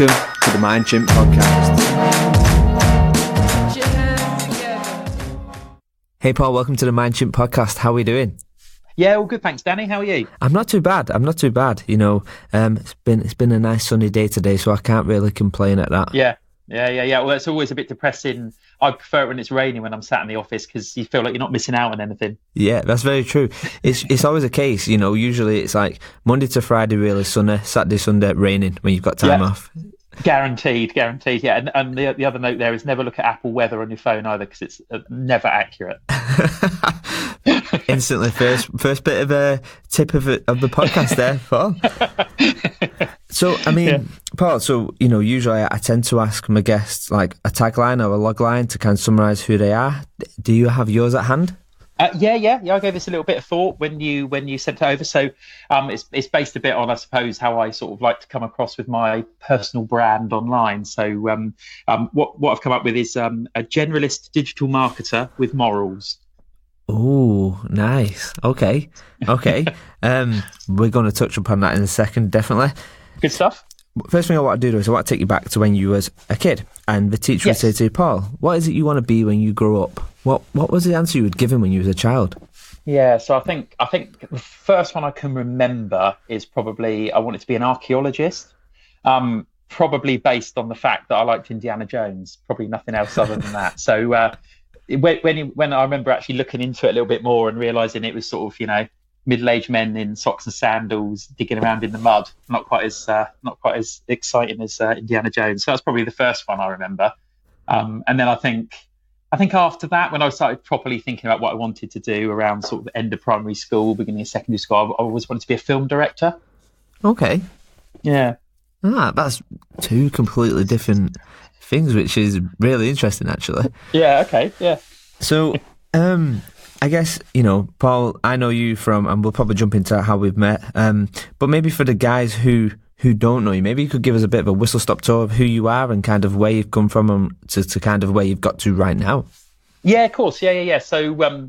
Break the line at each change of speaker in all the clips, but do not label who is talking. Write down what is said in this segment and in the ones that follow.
Welcome to the Mind Chimp podcast. Hey Paul, welcome to the Mind Chimp podcast. How are we doing?
Yeah, all good, thanks, Danny. How are you?
I'm not too bad. You know, it's been a nice sunny day today, so I can't really complain at that.
Yeah. Well, it's always a bit depressing. I prefer it when it's raining when I'm sat in the office because you feel like you're not missing out on anything.
Yeah, that's very true. It's always a case, you know. Usually it's like Monday to Friday really sunny, Saturday, Sunday raining when you've got time off.
Guaranteed. Yeah, and the other note there is never look at Apple weather on your phone either because it's never accurate.
Instantly, first bit of a tip of the podcast there, Paul. So, I mean, Paul, so, you know, usually I tend to ask my guests like a tagline or a logline to kind of summarise who they are. Do you have yours at hand?
Yeah. I gave this a little bit of thought when you sent it over. So it's based a bit on, I suppose, how I sort of like to come across with my personal brand online. So what I've come up with is a generalist digital marketer with morals.
Oh, nice. Okay. We're going to touch upon that in a second, definitely.
Good stuff.
First thing I want to do is I want to take you back to when you was a kid, and the teacher would say to you, Paul, what is it you want to be when you grow up? What was the answer you would give him when you was a child?
Yeah, so I think the first one I can remember is probably I wanted to be an archaeologist, probably based on the fact that I liked Indiana Jones, probably nothing else other than that. So when I remember actually looking into it a little bit more and realising it was sort of, you know, middle-aged men in socks and sandals digging around in the mud, not quite as exciting as Indiana Jones. So that's probably the first one I remember. And then I think after that, when I started properly thinking about what I wanted to do around sort of the end of primary school, beginning of secondary school, I always wanted to be a film director.
Okay.
Yeah.
That's two completely different things, which is really interesting, actually.
Yeah. Okay. Yeah.
So, I guess, you know, Paul, I know you from, and we'll probably jump into how we've met, but maybe for the guys who don't know you, maybe you could give us a bit of a whistle-stop tour of who you are and kind of where you've come from to kind of where you've got to right now.
Yeah, of course. Yeah. So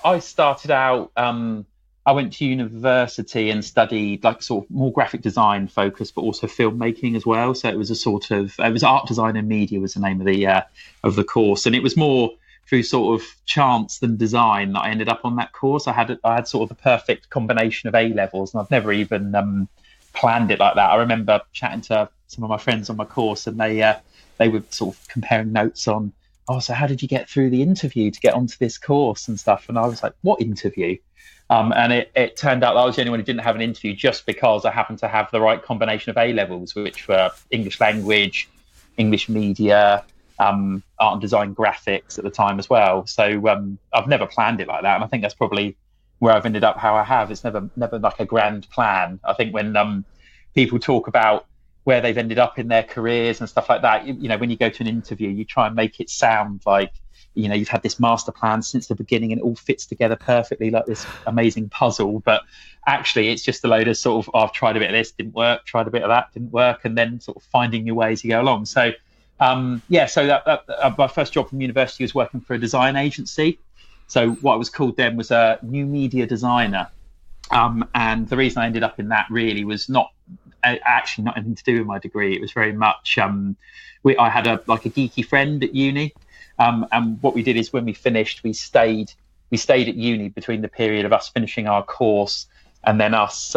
I started out, I went to university and studied like sort of more graphic design focused, but also filmmaking as well. So it was art design and media was the name of the course. And it was more through sort of chance than design that I ended up on that course. I had sort of the perfect combination of A-levels, and I've never even planned it like that. I remember chatting to some of my friends on my course, and they were sort of comparing notes on, so how did you get through the interview to get onto this course and stuff? And I was like, what interview? And it turned out that I was the only one who didn't have an interview just because I happened to have the right combination of A-levels, which were English language, English media, art and design graphics at the time as well. So I've never planned it like that. And I think that's probably where I've ended up how I have. It's never like a grand plan. I think when people talk about where they've ended up in their careers and stuff like that, you know, when you go to an interview, you try and make it sound like, you know, you've had this master plan since the beginning and it all fits together perfectly like this amazing puzzle. But actually it's just a load of sort of, I've tried a bit of this, didn't work, tried a bit of that, didn't work, and then sort of finding your way as you go along. So so that my first job from university was working for a design agency. So what I was called then was a new media designer. And the reason I ended up in that really was not anything to do with my degree. It was very much, I had a geeky friend at uni. And what we did is when we finished, we stayed at uni between the period of us finishing our course and then us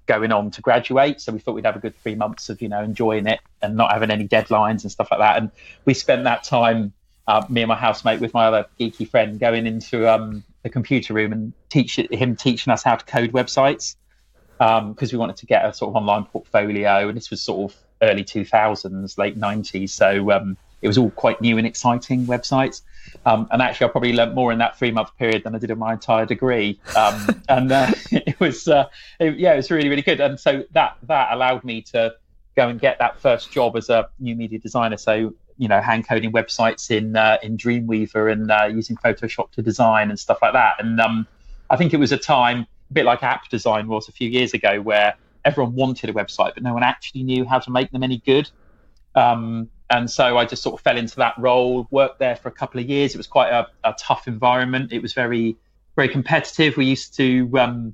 going on to graduate. So we thought we'd have a good 3 months of, you know, enjoying it and not having any deadlines and stuff like that. And we spent that time, me and my housemate with my other geeky friend, going into the computer room and teaching us how to code websites because we wanted to get a sort of online portfolio. And this was sort of early 2000s, late 90s. So it was all quite new and exciting websites. And actually, I probably learnt more in that 3 month period than I did in my entire degree. It was really, really good. And so that allowed me to go and get that first job as a new media designer. So, you know, hand coding websites in Dreamweaver and using Photoshop to design and stuff like that. And I think it was a time, a bit like app design was a few years ago, where everyone wanted a website, but no one actually knew how to make them any good. And so I just sort of fell into that role, worked there for a couple of years. It was quite a tough environment. It was very, very competitive. We used to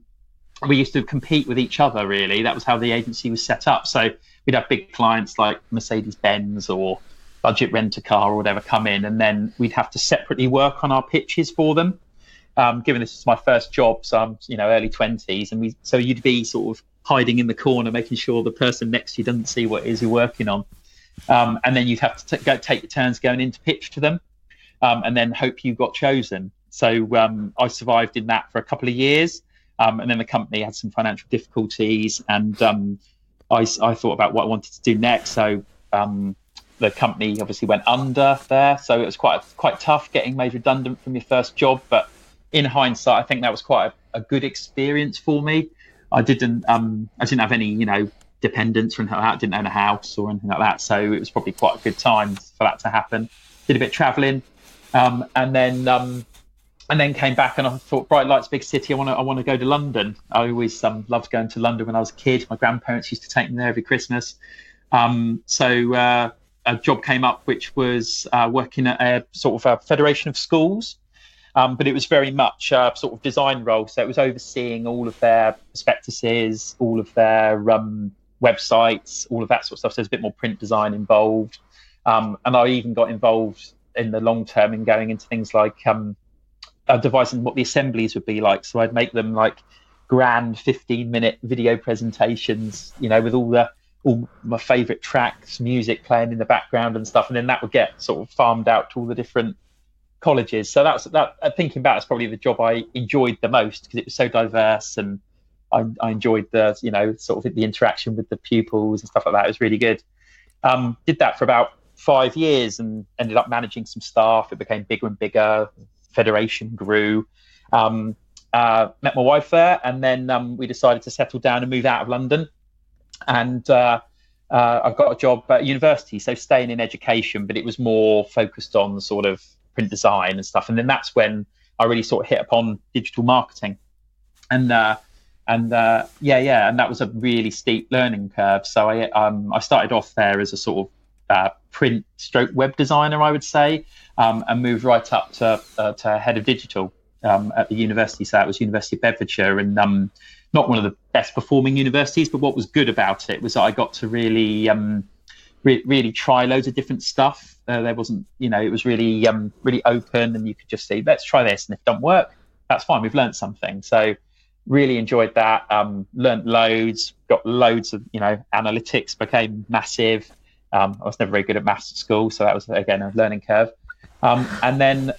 we used to compete with each other, really. That was how the agency was set up. So we'd have big clients like Mercedes-Benz or Budget Rent-A-Car or whatever come in, and then we'd have to separately work on our pitches for them. Given this is my first job, so I'm early 20s, and so you'd be sort of hiding in the corner, making sure the person next to you doesn't see what it is you're working on, and then you'd have to take your turns going into pitch to them, and then hope you got chosen. So I survived in that for a couple of years, and then the company had some financial difficulties, and I thought about what I wanted to do next. So the company obviously went under there, so it was quite tough getting made redundant from your first job. But in hindsight, I think that was quite a good experience for me. I didn't have any dependents or anything like that. I didn't own a house or anything like that, so it was probably quite a good time for that to happen. Did a bit of traveling, and then came back, and I thought, bright lights, big city. I want to go to London. I always loved going to London when I was a kid. My grandparents used to take me there every Christmas. So a job came up, which was working at a sort of a federation of schools, but it was very much a sort of design role. So it was overseeing all of their prospectuses, all of their websites, all of that sort of stuff. So there's a bit more print design involved, and I even got involved in the long term in going into things like devising what the assemblies would be like. So I'd make them like grand 15-minute video presentations, with all my favourite tracks, music playing in the background and stuff, and then that would get sort of farmed out to all the different colleges. So that thinking back, it's probably the job I enjoyed the most, because it was so diverse, and I enjoyed the sort of the interaction with the pupils and stuff like that. It was really good. Did that for about 5 years and ended up managing some staff. It became bigger and bigger. Federation grew. Met my wife there, and then we decided to settle down and move out of London. And I've got a job at university, so staying in education, but it was more focused on sort of print design and stuff. And then that's when I really sort of hit upon digital marketing, and that was a really steep learning curve. So I started off there as a sort of print stroke web designer, I would say, and moved right up to head of digital at the university. So that was University of Bedfordshire, and not one of the best performing universities, but what was good about it was that I got to really really try loads of different stuff. There wasn't, it was really really open, and you could just say, let's try this, and if it doesn't work, that's fine, we've learned something. So really enjoyed that. Learned loads, got loads of analytics, became massive. I was never very good at maths at school, so that was again a learning curve. And then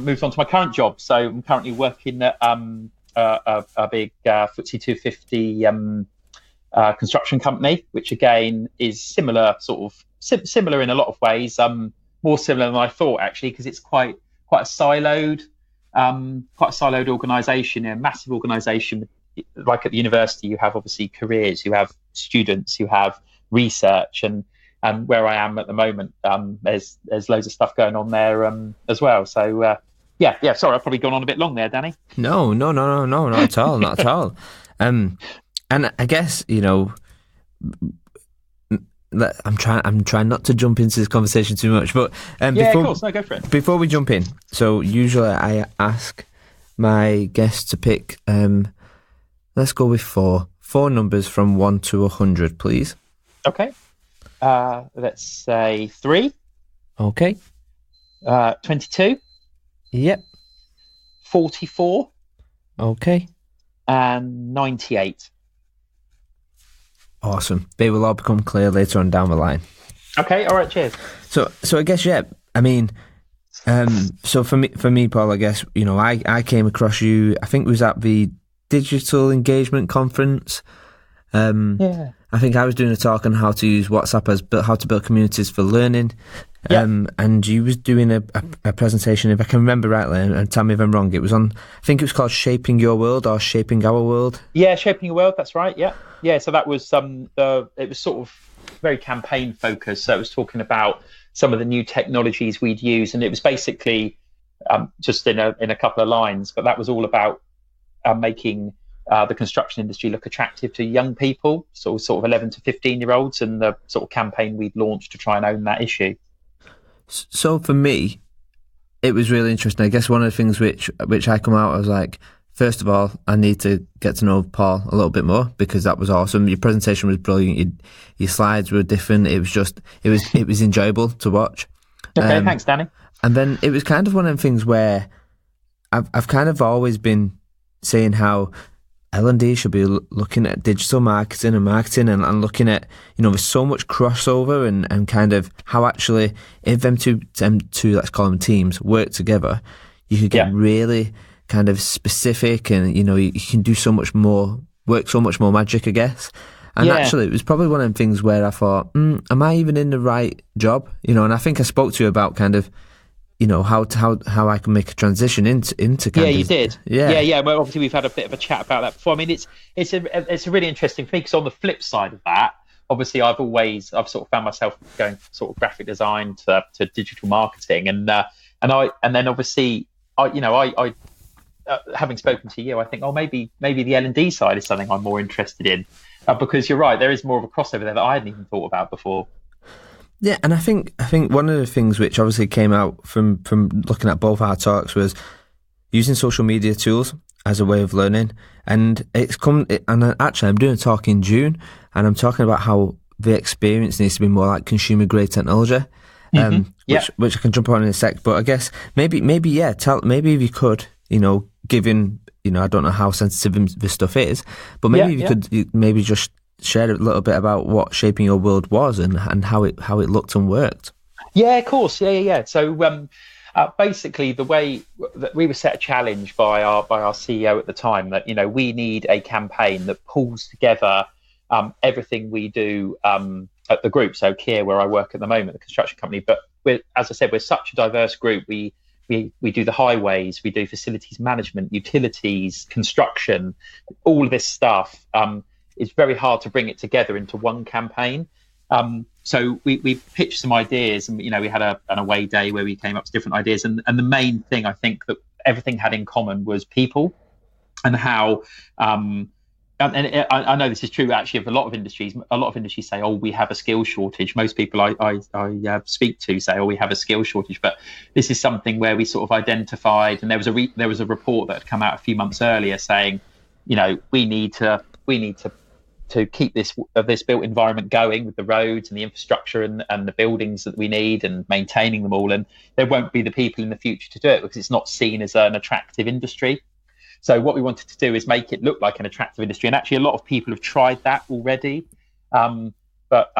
moved on to my current job. So I'm currently working at a big FTSE 250 construction company, which again is similar, sort of similar in a lot of ways. More similar than I thought, actually, because it's quite a siloed organisation, a massive organisation. Like at the university, you have obviously careers, you have students, you have research, and where I am at the moment, there's loads of stuff going on there as well. So sorry, I've probably gone on a bit long there, Danny.
No, not at all, not at all. And I guess I'm trying not to jump into this conversation too much, but
of course, no, go for it.
Before we jump in, so usually I ask my guests to pick. Let's go with four numbers from 1 to 100, please.
Okay. Let's say 3.
Okay.
22.
Yep.
44.
Okay.
And 98.
Awesome. They will all become clear later on down the line.
Okay. All right. Cheers.
So I guess, I mean, so for me, Paul, I guess, I came across you, I think it was at the Digital Engagement Conference.
Yeah.
I think I was doing a talk on how to use WhatsApp how to build communities for learning. And you was doing a presentation, if I can remember rightly, and tell me if I'm wrong, it was on, I think it was called Shaping Your World or Shaping Our World.
Yeah, Shaping Your World, that's right, yeah. So that was it was sort of very campaign focused. So it was talking about some of the new technologies we'd use, and it was basically just in a couple of lines, but that was all about making the construction industry look attractive to young people, so sort of 11 to 15-year-olds, and the sort of campaign we'd launched to try and own that issue.
So for me, it was really interesting. I guess one of the things which I come out, I was like, First of all, I need to get to know Paul a little bit more because that was awesome. Your presentation was brilliant. Your slides were different. It was enjoyable to watch.
Okay, thanks, Danny.
And then it was kind of one of them things where I've kind of always been saying how L&D should be looking at digital marketing and looking at, there's so much crossover and kind of how actually if them two, let's call them teams, work together, you could get really kind of specific and, you can do so much more, work so much more magic, I guess. And actually, it was probably one of them things where I thought, am I even in the right job? And I think I spoke to you about kind of, how I can make a transition into kind of...
you did. Yeah. Well, obviously, we've had a bit of a chat about that before. I mean, it's a really interesting thing because on the flip side of that, obviously, I've sort of found myself going from sort of graphic design to digital marketing, and then obviously, I having spoken to you, I think, maybe the L&D side is something I'm more interested in. Because you're right, there is more of a crossover there that I hadn't even thought about before.
Yeah, and I think one of the things which obviously came out from looking at both our talks was using social media tools as a way of learning. And actually, I'm doing a talk in June, and I'm talking about how the experience needs to be more like consumer grade technology, which I can jump on in a sec. But I guess maybe if you could, given. I don't know how sensitive this stuff is, but maybe you could maybe just share a little bit about what Shaping Your World was and how it looked and worked.
Yeah, of course. Yeah. So basically, the way that we were set a challenge by our CEO at the time that we need a campaign that pulls together everything we do at the group. So Kier, where I work at the moment, the construction company. But as I said, we're such a diverse group. We do the highways, we do facilities management, utilities, construction, all of this stuff. It's very hard to bring it together into one campaign. So we pitched some ideas, and we had an away day where we came up with different ideas. And the main thing I think that everything had in common was people, and how. And I know this is true actually of a lot of industries. A lot of industries say, we have a skill shortage. Most people I speak to say, we have a skill shortage. But this is something where we sort of identified, and there was a report that had come out a few months earlier saying, we need to keep this built environment going with the roads and the infrastructure and the buildings that we need and maintaining them all. And there won't be the people in the future to do it because it's not seen as an attractive industry. So what we wanted to do is make it look like an attractive industry. And actually, a lot of people have tried that already. But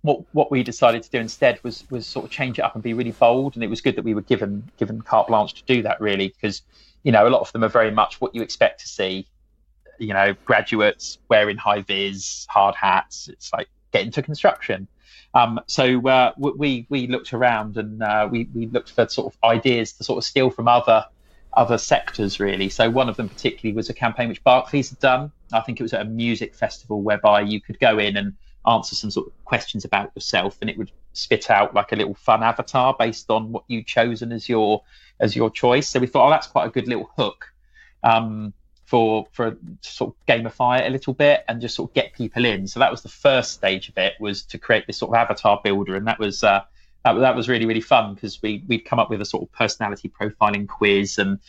what we decided to do instead was sort of change it up and be really bold. And it was good that we were given carte blanche to do that, really, because, a lot of them are very much what you expect to see. Graduates wearing high vis, hard hats. It's like get into construction. So we looked around and we looked for sort of ideas to sort of steal from other sectors, really. So one of them particularly was a campaign which Barclays had done. I think it was at a music festival whereby you could go in and answer some sort of questions about yourself, and it would spit out like a little fun avatar based on what you'd chosen as your choice. So we thought, that's quite a good little hook for to sort of gamify it a little bit and just sort of get people in. So that was the first stage of it, was to create this sort of avatar builder, and that was really, really fun because we'd come up with a sort of personality profiling quiz and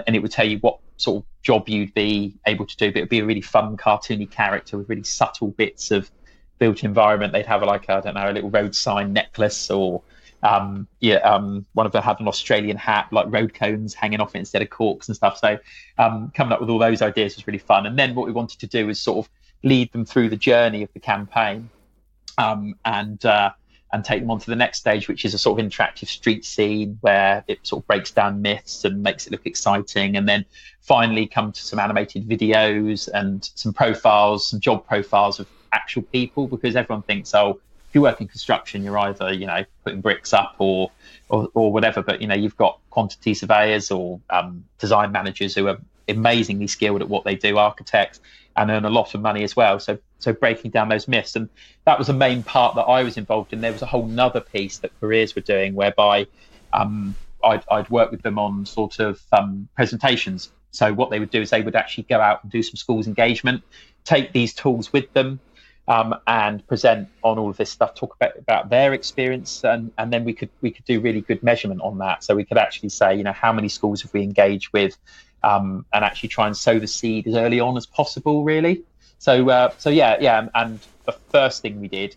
it would tell you what sort of job you'd be able to do, but it would be a really fun cartoony character with really subtle bits of built environment. They'd have a little road sign necklace, or one of them had an Australian hat, like road cones hanging off it instead of corks and stuff. So coming up with all those ideas was really fun. And then what we wanted to do was sort of lead them through the journey of the campaign and take them on to the next stage, which is a sort of interactive street scene where it sort of breaks down myths and makes it look exciting. And then finally come to some animated videos and some profiles, some job profiles of actual people, because everyone thinks, if you work in construction, you're either, putting bricks up or whatever. But, you've got quantity surveyors or design managers who are amazingly skilled at what they do, architects, and earn a lot of money as well. So breaking down those myths. And that was the main part that I was involved in. There was a whole nother piece that careers were doing whereby I'd work with them on sort of presentations. So what they would do is they would actually go out and do some schools engagement, take these tools with them, and present on all of this stuff, talk about their experience, and then we could do really good measurement on that. So we could actually say, how many schools have we engaged with, and actually try and sow the seed as early on as possible, really. So and the first thing we did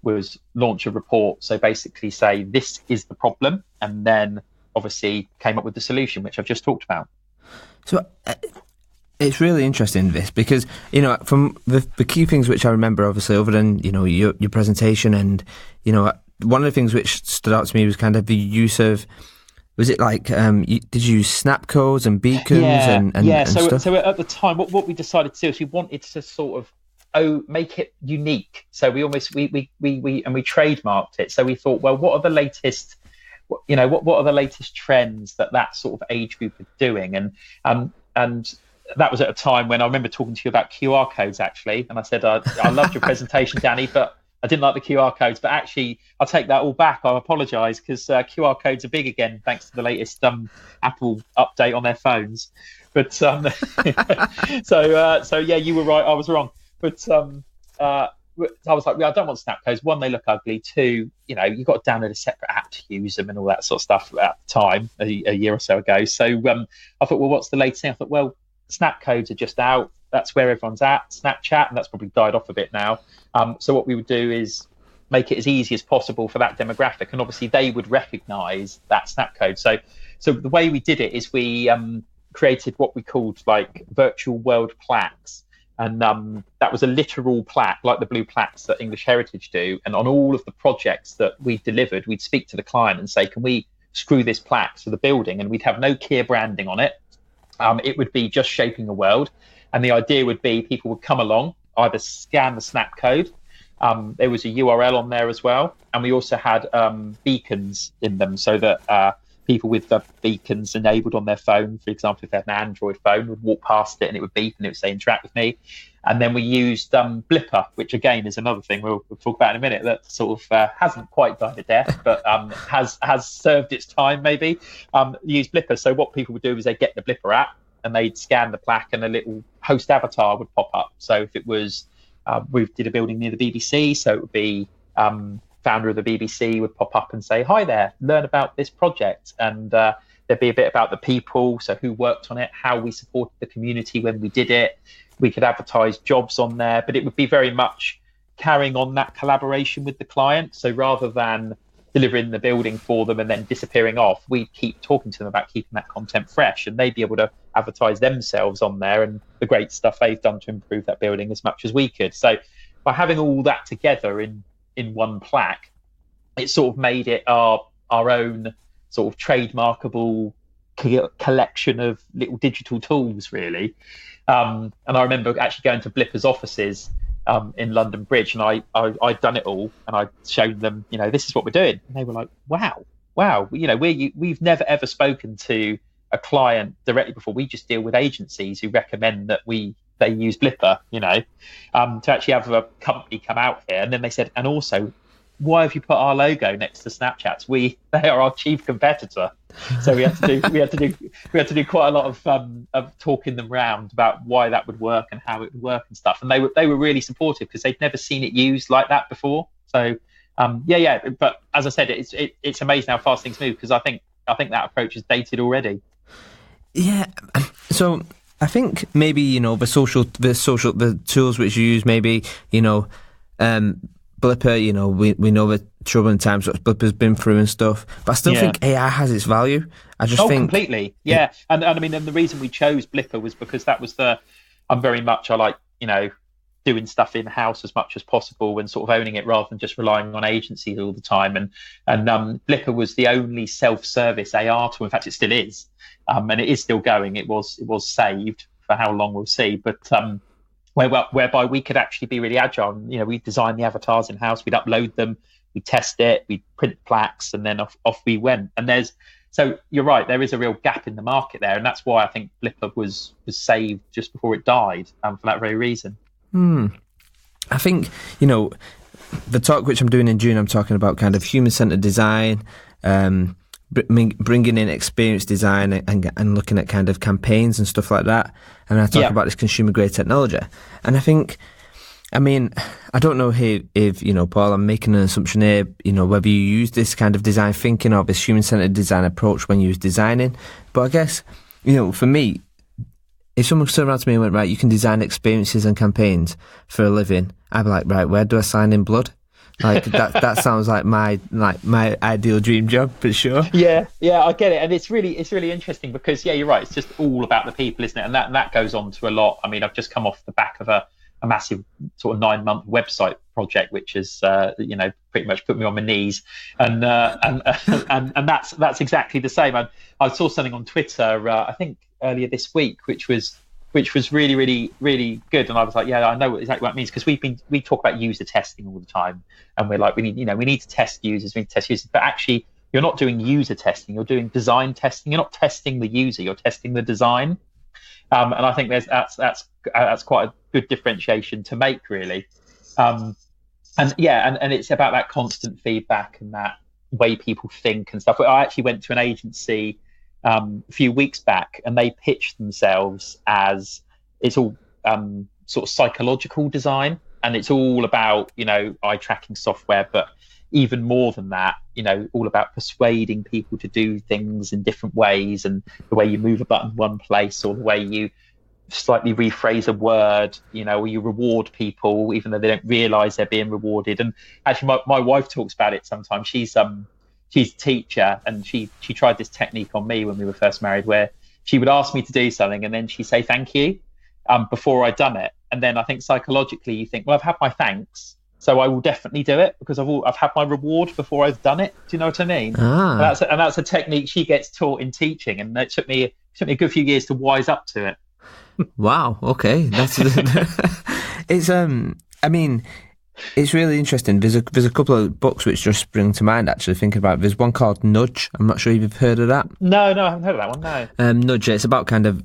was launch a report. So basically say, this is the problem, and then obviously came up with the solution, which I've just talked about.
So it's really interesting, this, because, from the key things which I remember, obviously, other than, your presentation, and, one of the things which stood out to me was kind of the use of, was it like, did you use snap codes and beacons and stuff?
So at the time, what we decided to do is we wanted to sort of make it unique. So we trademarked it. So we thought, well, what are the latest, what are the latest trends that sort of age group are doing? And that was at a time when I remember talking to you about QR codes, actually. And I said, I loved your presentation, Danny, but I didn't like the QR codes. But actually, I'll take that all back. I apologise, because QR codes are big again, thanks to the latest Apple update on their phones. But so yeah, you were right. I was wrong. But I was like, I don't want snap codes. One, they look ugly. Two, you've got to download a separate app to use them and all that sort of stuff at the time, a year or so ago. So I thought, well, what's the latest thing? I thought, well, snap codes are just out. That's where everyone's at. Snapchat, and that's probably died off a bit now. So what we would do is make it as easy as possible for that demographic, and obviously they would recognise that snap code. So the way we did it is we created what we called like virtual world plaques, and that was a literal plaque, like the blue plaques that English Heritage do. And on all of the projects that we delivered, we'd speak to the client and say, can we screw this plaque to the building? And we'd have no clear branding on it. It would be just shaping a world. And the idea would be people would come along, either scan the snap code. There was a URL on there as well. And we also had beacons in them, so that people with the beacons enabled on their phone, for example, if they had an Android phone, would walk past it and it would beep and it would say, interact with me. And then we used Blipper, which again is another thing we'll talk about in a minute, that sort of hasn't quite died a death, but has served its time maybe. Use Blipper. So what people would do is they'd get the Blipper app and they'd scan the plaque, and a little host avatar would pop up. So if it was, we did a building near the BBC, so it would be founder of the BBC would pop up and say, hi there, learn about this project. And there'd be a bit about the people, so who worked on it, how we supported the community when we did it. We could advertise jobs on there, but it would be very much carrying on that collaboration with the client. So rather than delivering the building for them and then disappearing off, we'd keep talking to them about keeping that content fresh, and they'd be able to advertise themselves on there and the great stuff they've done to improve that building as much as we could. So by having all that together in one plaque, it sort of made it our own sort of trademarkable collection of little digital tools, really. And I remember actually going to Blipper's offices in London Bridge, and I'd done it all, and I showed them, this is what we're doing. And they were like, wow, we've never ever spoken to a client directly before. We just deal with agencies who recommend that they use Blipper, to actually have a company come out here. And then they said, and also, why have you put our logo next to Snapchat's? They are our chief competitor. So we had to do quite a lot of talking them round about why that would work and how it would work and stuff. And they were really supportive, because they'd never seen it used like that before. So but as I said, it's amazing how fast things move, because I think that approach is dated already.
Yeah. So I think maybe the tools which you use, maybe Blipper, we know the troubling times that Blipper's been through and stuff, but I still think AI has its value. I just think
completely, yeah. And I mean, and the reason we chose Blipper was because that was I like doing stuff in house as much as possible and sort of owning it rather than just relying on agencies all the time. And Blipper was the only self-service AR tool. In fact, it still is, and it is still going. It was saved for how long we'll see, but whereby we could actually be really agile. We design the avatars in house, we'd upload them, we'd test it, we'd print plaques, and then off we went. And so you're right, there is a real gap in the market there, and that's why I think Blipper was saved just before it died, for that very reason.
I think the talk which I'm doing in June, I'm talking about kind of human-centered design, bringing in experienced design and looking at kind of campaigns and stuff like that. And I talk about this consumer grade technology. And I think, I don't know if Paul, I'm making an assumption here, whether you use this kind of design thinking or this human centered design approach when you're designing. But I guess, for me, if someone turned around to me and went, right, you can design experiences and campaigns for a living, I'd be like, right, where do I sign in blood? Like that sounds like my ideal dream job for sure.
Yeah, I get it, and it's really interesting because you're right. It's just all about the people, isn't it? And that goes on to a lot. I mean, I've just come off the back of a massive sort of 9-month website project, which has pretty much put me on my knees, and that's exactly the same. I saw something on Twitter, I think earlier this week, which was really, really, really good. And I was like, yeah, I know exactly what it means, because we talk about user testing all the time, and we're like, we need to test users, but actually you're not doing user testing, you're doing design testing. You're not testing the user, you're testing the design. And I think that's quite a good differentiation to make, really. And it's about that constant feedback and that way people think and stuff. I actually went to an agency a few weeks back, and they pitched themselves as it's all sort of psychological design, and it's all about eye tracking software, but even more than that, all about persuading people to do things in different ways, and the way you move a button one place, or the way you slightly rephrase a word, or you reward people even though they don't realize they're being rewarded. And actually my wife talks about it sometimes. She's a teacher, and she tried this technique on me when we were first married, where she would ask me to do something and then she'd say thank you before I'd done it. And then I think psychologically you think, well, I've had my thanks, so I will definitely do it, because I've had my reward before I've done it. Do you know what I mean? And that's a technique she gets taught in teaching, and it took me a good few years to wise up to it.
Wow. Okay, that's it's I mean, it's really interesting. There's a couple of books which just spring to mind, actually, thinking about it. There's one called Nudge. I'm not sure if you've heard of that.
No, I haven't heard of that one, no.
Nudge, it's about kind of,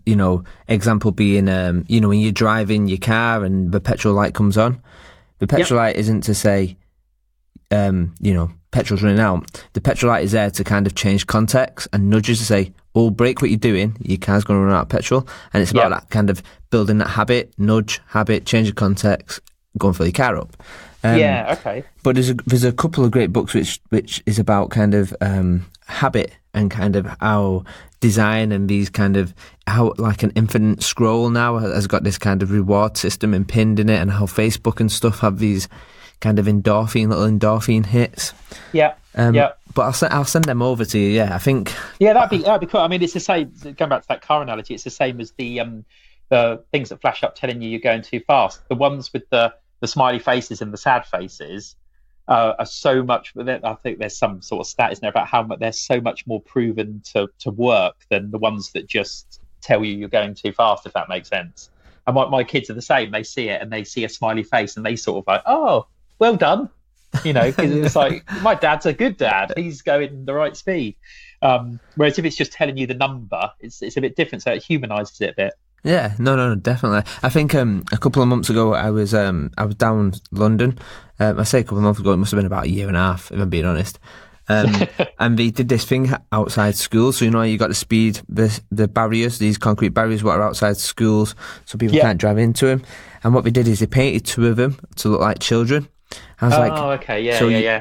example being, when you're driving your car and the petrol light comes on. The petrol light isn't to say, petrol's running out. The petrol light is there to kind of change context, and nudges to say, oh, break what you're doing, your car's going to run out of petrol. And it's about that kind of building that habit, nudge, habit, change of context, go and fill your car up.
Okay.
But there's a couple of great books which is about kind of habit, and kind of how design and these kind of how like an infinite scroll now has got this kind of reward system and pinned in it, and how Facebook and stuff have these kind of little endorphin hits. But I'll send them over to you. Yeah, I think. Yeah,
that'd be cool. I mean, it's the same. Going back to that car analogy, it's the same as the things that flash up telling you're going too fast. The ones with the smiley faces and the sad faces are so much. I think there's some sort of stat, isn't there, about how much they're so much more proven to work than the ones that just tell you're going too fast, if that makes sense. And my kids are the same. They see it and they see a smiley face and they sort of like, oh, well done. Because it's like, my dad's a good dad. He's going the right speed. Whereas if it's just telling you the number, it's a bit different. So it humanises it a bit.
Yeah, no, definitely. I think a couple of months ago I was down London. I say a couple of months ago, it must have been about a year and a half, if I'm being honest. And they did this thing outside schools. So you got the barriers, these concrete barriers, what are outside schools, so people can't drive into them. And what they did is they painted 2 of them to look like children. I was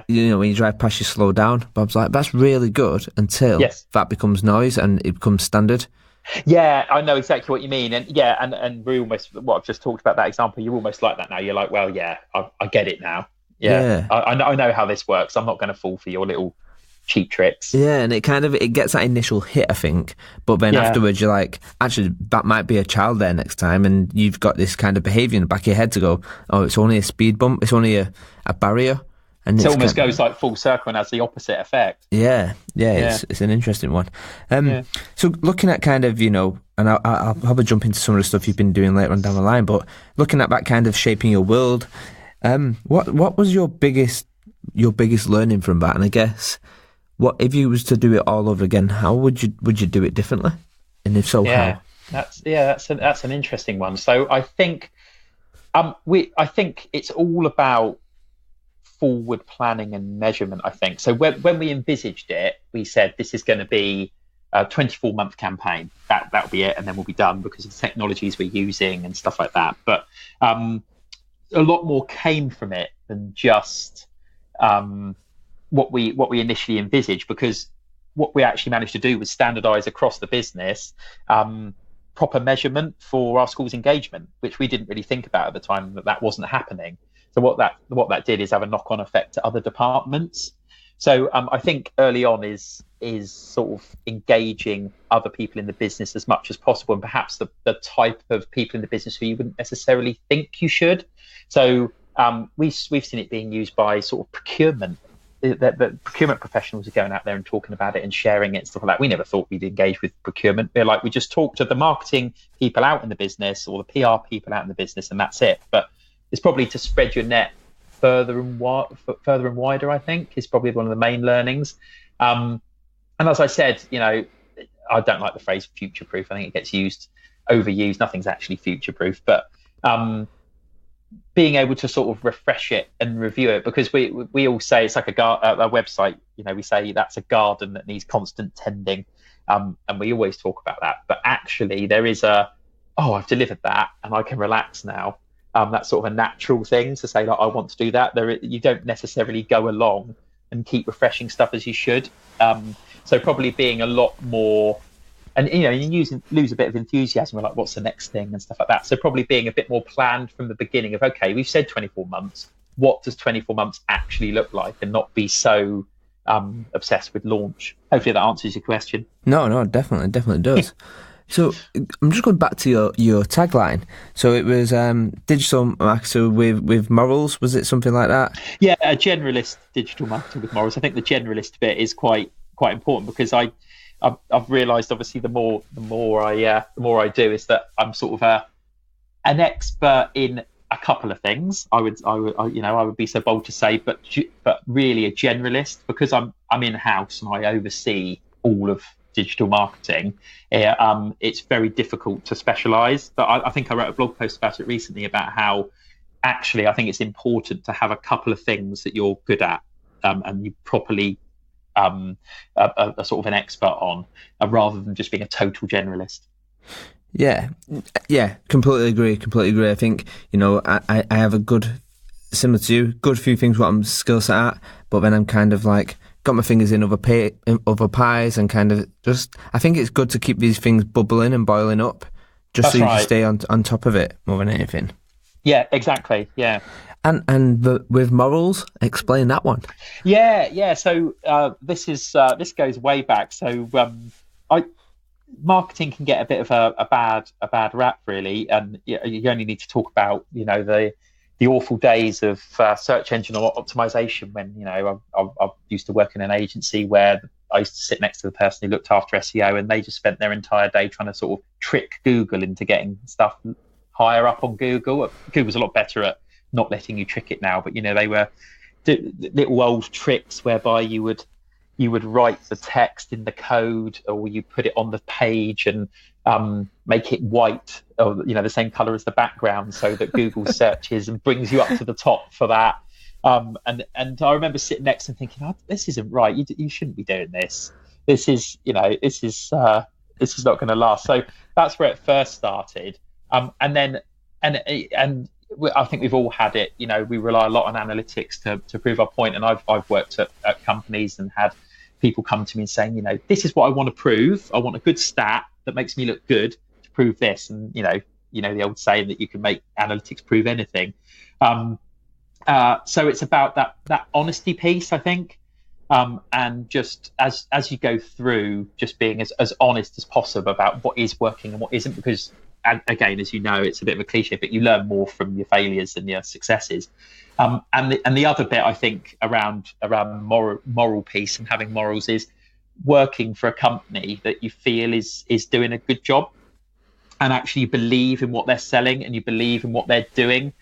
when you drive past, you slow down. Bob's like, that's really good until that becomes noise and it becomes standard.
Yeah, I know exactly what you mean, and and we almost, what I've just talked about that example, you're almost like that now. You're like, well, I get it now. I know how this works. I'm not going to fall for your little cheap tricks.
Yeah, and it gets that initial hit, I think, but then afterwards you're like, actually, that might be a child there next time, and you've got this kind of behaviour in the back of your head to go, oh, it's only a speed bump, it's only a barrier. And
it almost goes like full circle and has the opposite effect.
Yeah. It's an interesting one. So looking at kind of, and I'll probably jump into some of the stuff you've been doing later on down the line, but looking at that kind of shaping your world, what was your biggest learning from that? And I guess, what if you was to do it all over again, how would you do it differently? And if so, how?
That's an interesting one. So I think it's all about forward planning and measurement, I think. So when we envisaged it, we said this is going to be a 24-month campaign. That'll be it, and then we'll be done because of the technologies we're using and stuff like that. But a lot more came from it than just what we initially envisaged, because what we actually managed to do was standardize across the business, proper measurement for our school's engagement, which we didn't really think about at the time, that wasn't happening. So what that did is have a knock-on effect to other departments. So I think early on is sort of engaging other people in the business as much as possible, and perhaps the type of people in the business who you wouldn't necessarily think you should. So we've seen it being used by sort of procurement. The procurement professionals are going out there and talking about it and sharing it and stuff like that. We never thought we'd engage with procurement. We're like, we just talk to the marketing people out in the business or the PR people out in the business, and that's it. But it's probably to spread your net further and wider, I think, is probably one of the main learnings. And as I said, I don't like the phrase future-proof. I think it gets overused. Nothing's actually future-proof, but being able to sort of refresh it and review it, because we all say it's like a website. We say that's a garden that needs constant tending, and we always talk about that. But actually, there is I've delivered that, and I can relax now. That's sort of a natural thing to say, like, I want to do that. You don't necessarily go along and keep refreshing stuff as you should. So probably being a lot more, and you lose a bit of enthusiasm. We're like, what's the next thing and stuff like that. So probably being a bit more planned from the beginning of, okay, we've said 24 months. What does 24 months actually look like, and not be so obsessed with launch. Hopefully that answers your question.
No, definitely does. So I'm just going back to your tagline. So it was digital marketer with morals. Was it something like that?
Yeah, a generalist digital marketer with morals. I think the generalist bit is quite important, because I've realised, obviously, the more I do, is that I'm sort of an expert in a couple of things. I would be so bold to say, but really a generalist, because I'm in house and I oversee all of digital marketing. It's very difficult to specialise. But I think I wrote a blog post about it recently, about how actually I think it's important to have a couple of things that you're good at, and you properly a sort of an expert on, rather than just being a total generalist.
Yeah, completely agree. I think, I have a good, similar to you, good few things what I'm skill set at, but then I'm kind of like got my fingers in other pies, and kind of just, I think it's good to keep these things bubbling and boiling up, just That's so you can stay on top of it more than anything.
Yeah, exactly. Yeah.
And with morals, explain that one.
Yeah. So this goes way back. So marketing can get a bit of a bad rap, really, and you only need to talk about the awful days of search engine optimization, when I used to work in an agency where I used to sit next to the person who looked after SEO, and they just spent their entire day trying to sort of trick Google into getting stuff higher up on Google. Google's a lot better at not letting you trick it now, but they were little old tricks whereby you would write the text in the code, or you put it on the page and make it white, or the same color as the background, so that Google searches and brings you up to the top for that. And I remember sitting next and thinking, this isn't right. You shouldn't be doing this. This is not going to last. So that's where it first started. And I think we've all had it. We rely a lot on analytics to prove our point. And I've worked at companies and had people come to me and saying, this is what I want to prove. I want a good stat that makes me look good to prove this. And the old saying that you can make analytics prove anything. So it's about that honesty piece, I think. And just as you go through, just being as honest as possible about what is working and what isn't, because again, as you know, it's a bit of a cliche, but you learn more from your failures than your successes. And the other bit, I think, around moral piece and having morals, is working for a company that you feel is doing a good job, and actually believe in what they're selling and you believe in what they're doing.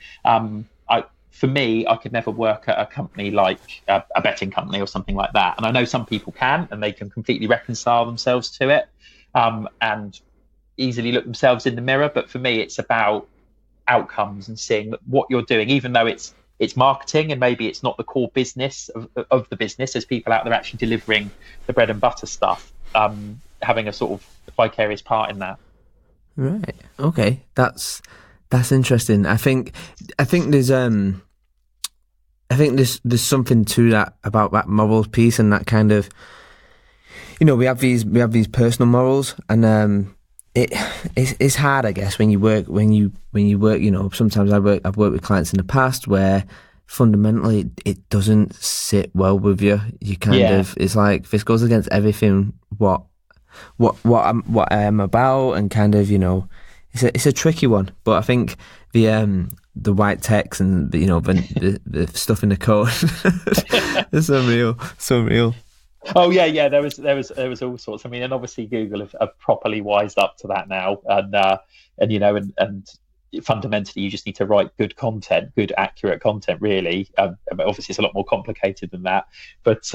For me, I could never work at a company like a betting company or something like that. And I know some people can, and they can completely reconcile themselves to it, and easily look themselves in the mirror. But for me, it's about outcomes and seeing what you're doing, even though it's marketing and maybe it's not the core business of the business. There's people out there actually delivering the bread and butter stuff, having a sort of vicarious part in that.
Right. Okay. That's interesting. I think there's there's something to that, about that morals piece, and that kind of, we have these personal morals, and it's hard, I guess, when you work. Sometimes I've worked with clients in the past where fundamentally it doesn't sit well with you. You kind of, it's like this goes against everything what I am about, and kind of, it's a tricky one. But I think the white text and the stuff in the code is so real.
Oh yeah. There was all sorts. I mean, and obviously Google have properly wised up to that now, and fundamentally you just need to write good content, good accurate content. Really, obviously it's a lot more complicated than that, but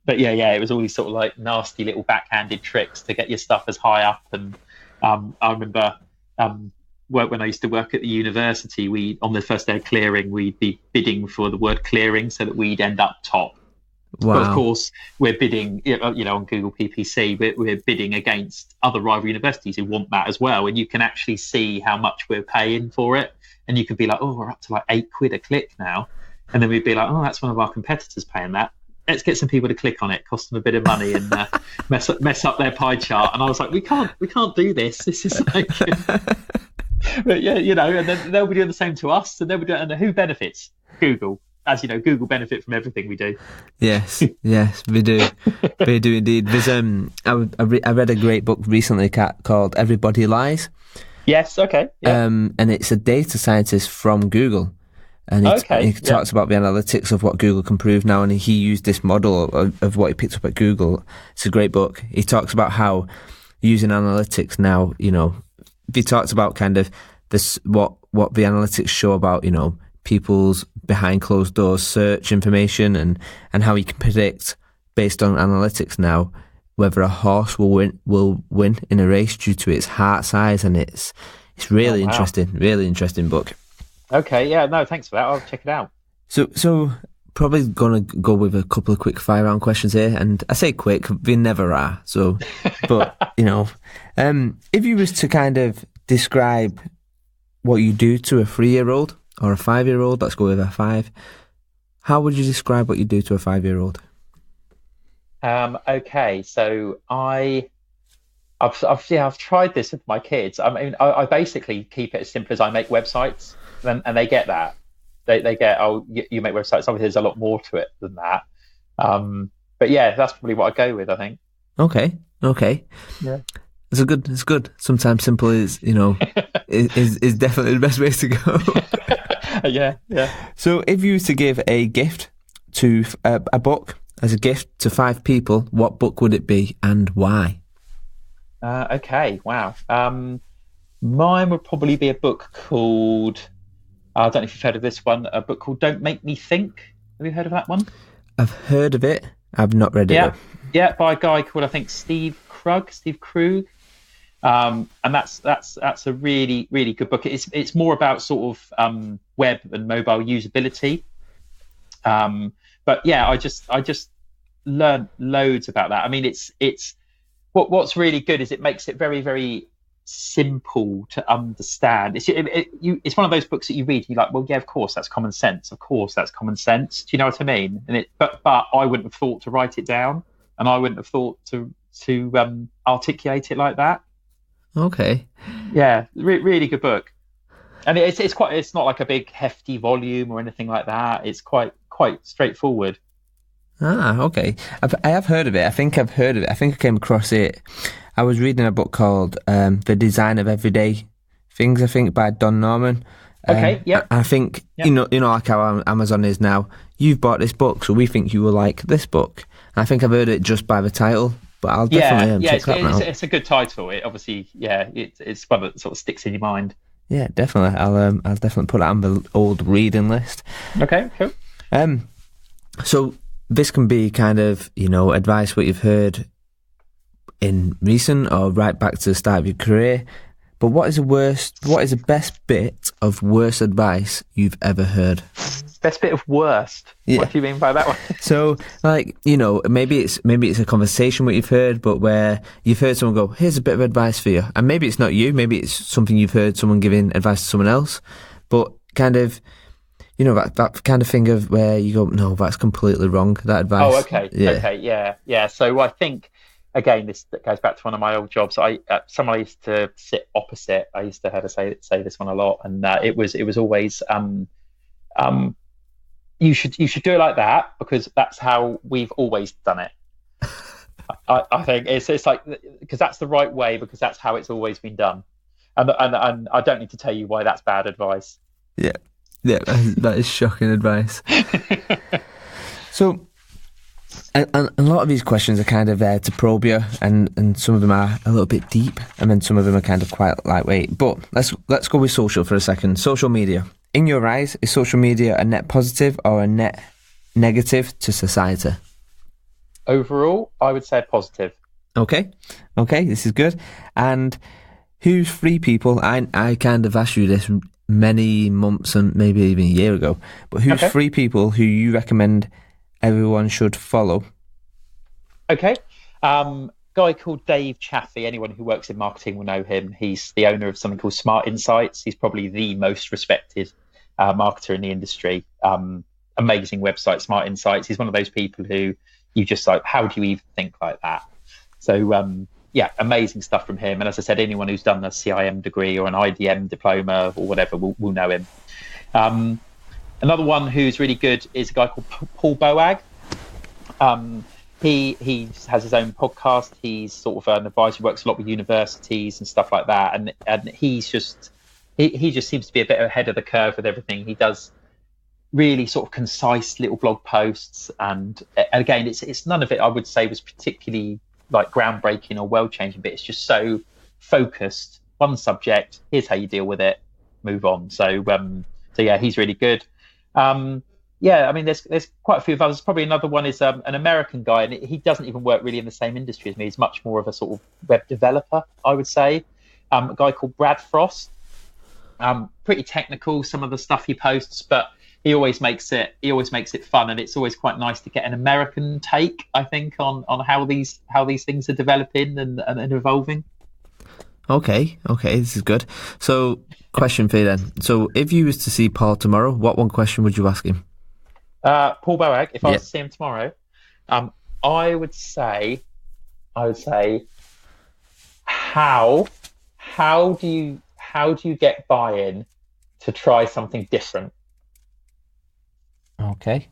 yeah, it was all these sort of like nasty little backhanded tricks to get your stuff as high up. And I remember when I used to work at the university, we on the first day of clearing, we'd be bidding for the word clearing so that we'd end up top.
Wow.
But of course, we're bidding, on Google PPC, we're bidding against other rival universities who want that as well. And you can actually see how much we're paying for it. And you could be like, oh, we're up to like £8 a click now. And then we'd be like, oh, that's one of our competitors paying that. Let's get some people to click on it, cost them a bit of money, and mess up their pie chart. And I was like, we can't do this. This is like, but yeah, and then they'll be doing the same to us, and they'll be doing, and who benefits? Google. As you know, Google benefit from everything we do. Yes,
we do. We do indeed. There's I read a great book recently called Everybody Lies.
Yes, okay. Yeah.
And it's a data scientist from Google. And he talks about the analytics of what Google can prove now, and he used this model of what he picked up at Google. It's a great book. He talks about how using analytics now, he talks about kind of this what the analytics show about, people's behind closed doors search information, and how you can predict based on analytics now whether a horse will win in a race due to its heart size. And it's really interesting book.
Okay, yeah, no, thanks for that. I'll check it out.
So probably gonna go with a couple of quick fire round questions here, and I say quick, they never are. So, but if you was to kind of describe what you do to a 3-year-old or a 5-year-old, let's go with a 5. How would you describe what you do to a 5-year-old?
Okay, so I've tried this with my kids. I mean, I basically keep it as simple as I make websites, and they get that. They get, oh, you make websites. Obviously, there's a lot more to it than that. But yeah, that's probably what I go with, I think.
Okay. Yeah. It's good. Sometimes simple is is definitely the best way to go.
Yeah.
So if you were to give a gift to a book as a gift to 5 people, what book would it be and why?
Okay, wow. Mine would probably be a book called, I don't know if you've heard of this one, a book called Don't Make Me Think. Have you heard of that one?
I've heard of it. I've not read it.
Yeah, by a guy called, I think, Steve Krug. And that's a really, really good book. It's more about sort of web and mobile usability. But yeah, I just learned loads about that. I mean, it's what's really good is it makes it very, very simple to understand. It's one of those books that you read, you're like, well, yeah, of course that's common sense. Of course that's common sense. Do you know what I mean? And but I wouldn't have thought to write it down, and I wouldn't have thought to articulate it like that.
Okay.
Yeah, really good book. And it's not like a big hefty volume or anything like that. It's quite straightforward.
Okay. I have heard of it. I think I've heard of it. I think I came across it. I was reading a book called The Design of Everyday Things, I think, by Don Norman.
Okay, yeah.
I think, you know, like how Amazon is now, you've bought this book, so we think you will like this book. And I think I've heard it just by the title, but I'll definitely check that out.
It's a good title. It obviously, it's one that sort of sticks in your mind.
Yeah, definitely. I'll definitely put that on the old reading list.
Okay, cool.
So this can be kind of, advice what you've heard in recent or right back to the start of your career. But what is the best bit of worst advice you've ever heard?
Best bit of worst? Yeah. What do you mean by that one?
So, maybe it's a conversation what you've heard, but where you've heard someone go, here's a bit of advice for you. And maybe it's not you, maybe it's something you've heard someone giving advice to someone else. But kind of, that kind of thing of where you go, no, that's completely wrong, that advice.
Oh, okay. Yeah. Okay, yeah. So I think again, this goes back to one of my old jobs. Someone I used to sit opposite. I used to have to say this one a lot, and it was always you should do it like that because that's how we've always done it. I think it's like because that's the right way because that's how it's always been done, and I don't need to tell you why that's bad advice.
Yeah, that is shocking advice. So, and a lot of these questions are kind of there to probe you, and some of them are a little bit deep, and then some of them are kind of quite lightweight. But let's go with social for a second. Social media. In your eyes, is social media a net positive or a net negative to society?
Overall, I would say positive.
Okay, this is good. And who's three people? I kind of asked you this many months and maybe even a year ago, but who's three people who you recommend everyone should follow?
Okay. Guy called Dave Chaffee. Anyone who works in marketing will know him. He's the owner of something called Smart Insights. He's probably the most respected marketer in the industry. Amazing website, Smart Insights. He's one of those people who you just like, how do you even think like that? So, yeah, amazing stuff from him. And as I said, anyone who's done a CIM degree or an IDM diploma or whatever will know him. Another one who's really good is a guy called Paul Boag. He has his own podcast. He's sort of an advisor, works a lot with universities and stuff like that. And he just seems to be a bit ahead of the curve with everything. He does really sort of concise little blog posts. And again, it's none of it I would say was particularly like groundbreaking or world changing, but it's just so focused, one subject. Here's how you deal with it. Move on. So yeah, he's really good. Yeah, I mean, there's quite a few of others. Probably another one is an American guy, and he doesn't even work really in the same industry as me. He's much more of a sort of web developer, I would say. A guy called Brad Frost. Pretty technical, some of the stuff he posts, but he always makes it fun, and it's always quite nice to get an American take, I think, on how these things are developing and evolving.
Okay, this is good. So, question for you then. So, if you was to see Paul tomorrow, what one question would you ask him?
Paul Boag, if I was to see him tomorrow, I would say, how do you get buy-in to try something different?
Okay.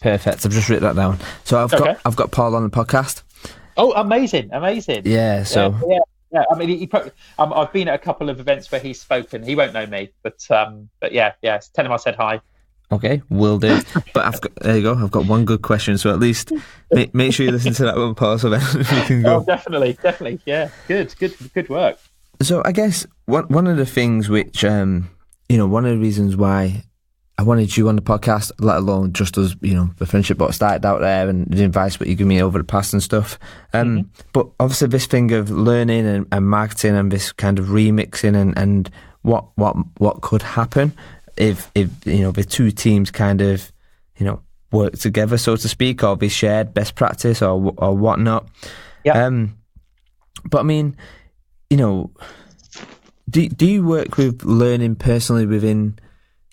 Perfect. I've just written that down. So I've got Paul on the podcast.
Oh, amazing!
Yeah. So
yeah. I mean, I've been at a couple of events where he's spoken. He won't know me, but yeah. Tell him I said hi.
Okay, will do. But there you go. I've got one good question, so at least make sure you listen to that one, Paul, so then we can go.
Oh, definitely. Yeah, good work.
So I guess one of the things which one of the reasons why I wanted you on the podcast, let alone just us, the friendship that started out there and the advice that you give me over the past and stuff. But obviously this thing of learning and marketing and this kind of remixing and what could happen if the two teams kind of, work together, so to speak, or be shared best practice or whatnot.
Yeah.
But I mean, do you work with learning personally within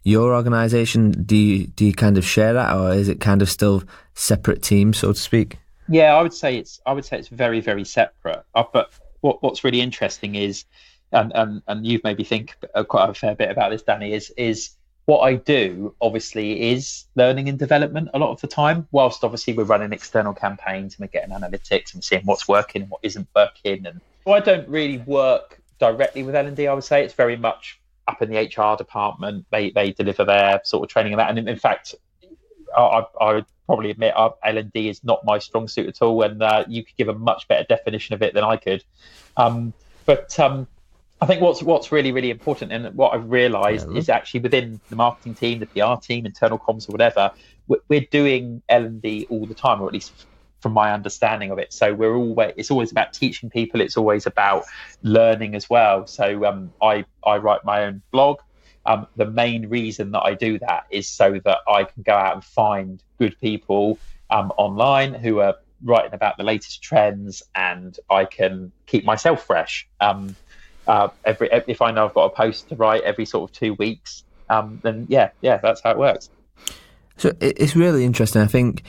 your organisation? Do you kind of share that, or is it kind of still separate teams, so to speak?
Yeah, I would say it's very, very separate. But what's really interesting is, and you've made me think quite a fair bit about this, Danny, is what I do obviously is learning and development a lot of the time, whilst obviously we're running external campaigns and we're getting analytics and seeing what's working and what isn't working. And so I don't really work directly with L&D. I would say it's very much up in the HR department. They deliver their sort of training and that. And in fact, I would probably admit L&D is not my strong suit at all, and you could give a much better definition of it than I could. But I think what's really, really important, and what I've realised is actually within the marketing team, the PR team, internal comms or whatever, we're doing L&D all the time, or at least from my understanding of it. So it's always about teaching people. It's always about learning as well. So I write my own blog. The main reason that I do that is so that I can go out and find good people online who are writing about the latest trends, and I can keep myself fresh. If I know I've got a post to write every sort of 2 weeks, then yeah, that's how it works.
So it's really interesting. I think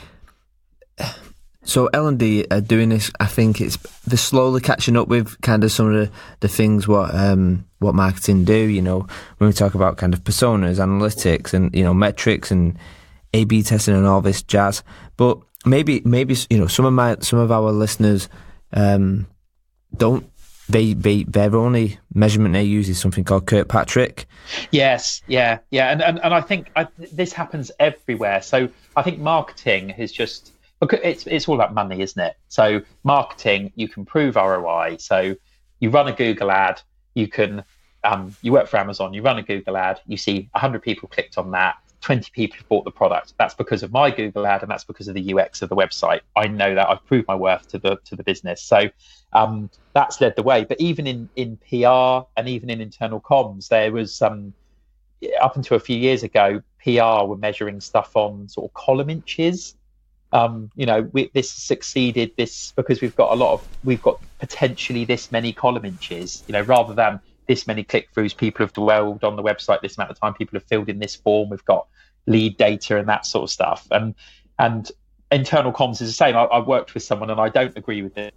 So L&D are doing this. I think they're slowly catching up with kind of some of the things what marketing do. You know, when we talk about kind of personas, analytics, and metrics and A/B testing and all this jazz. But maybe some of our listeners don't. Their only measurement they use is something called Kirkpatrick.
Yes, yeah, and I think this happens everywhere. So I think marketing is just, because it's all about money, isn't it? So marketing, you can prove ROI. So you run a Google ad, you work for Amazon, you run a Google ad, you see 100 people clicked on that, 20 people have bought the product. That's because of my Google ad, and that's because of the UX of the website. I know that I've proved my worth to the business. So that's led the way. But even in PR and even in internal comms, there was up until a few years ago, PR were measuring stuff on sort of column inches. This succeeded this because we've got potentially this many column inches, rather than this many click-throughs, people have dwelled on the website this amount of time, people have filled in this form, we've got lead data and that sort of stuff. And internal comms is the same. I worked with someone and I don't agree with it.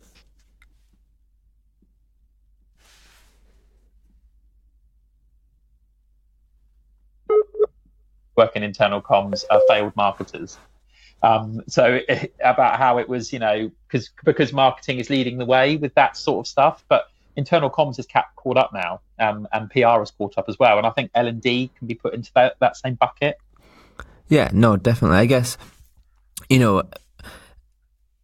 Work in internal comms are failed marketers. About how it was, because marketing is leading the way with that sort of stuff, but internal comms is caught up now, and PR has caught up as well. And I think L&D can be put into that same bucket. Yeah,
no, definitely. I guess,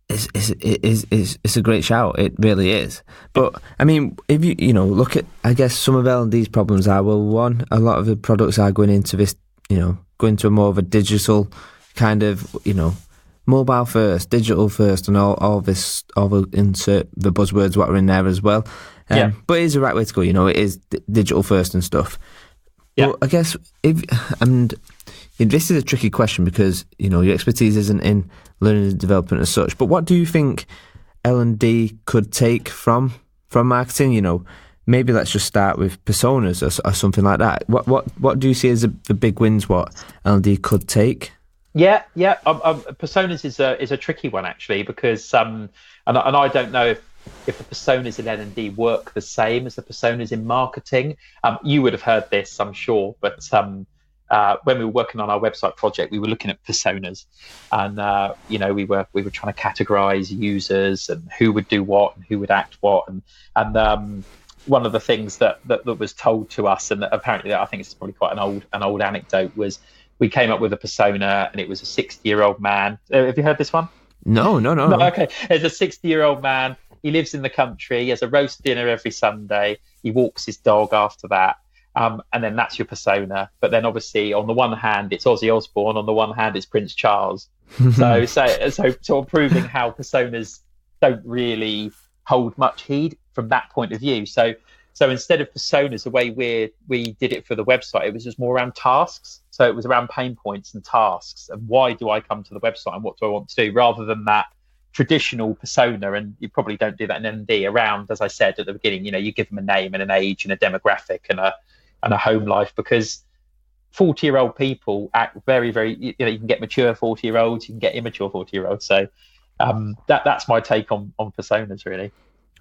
it's a great shout. It really is. But I mean, if you look at, I guess some of L&D's problems are, well, one, a lot of the products are going into this, going to a more of a digital kind of, mobile first, digital first, and all the insert the buzzwords what are in there as well. But it is the right way to go. It is digital first and stuff. Yeah. But I guess this is a tricky question because your expertise isn't in learning and development as such. But what do you think L&D could take from marketing? Maybe let's just start with personas or something like that. What do you see as the big wins? What L&D could take?
Yeah. Personas is a tricky one actually, because and I don't know if the personas in L&D work the same as the personas in marketing. You would have heard this, I'm sure, but when we were working on our website project, we were looking at personas, and we were trying to categorize users and who would do what and who would act what, and one of the things that was told to us, and apparently I think it's probably quite an old anecdote, was we came up with a persona and it was a 60-year-old man. Have you heard this one?
No.
Okay, there's a 60-year-old man. He lives in the country. He has a roast dinner every Sunday. He walks his dog after that. And then that's your persona. But then obviously on the one hand, it's Ozzy Osbourne. On the one hand, it's Prince Charles. So sort of proving how personas don't really hold much heed from that point of view. So instead of personas, the way we did it for the website, it was just more around tasks. So it was around pain points and tasks, and why do I come to the website and what do I want to do, rather than that traditional persona. And you probably don't do that in N&D around, as I said at the beginning, you give them a name and an age and a demographic and a home life, because 40-year-old people act very, very, you can get mature 40-year-olds, you can get immature 40-year-olds. So that's my take on personas, really.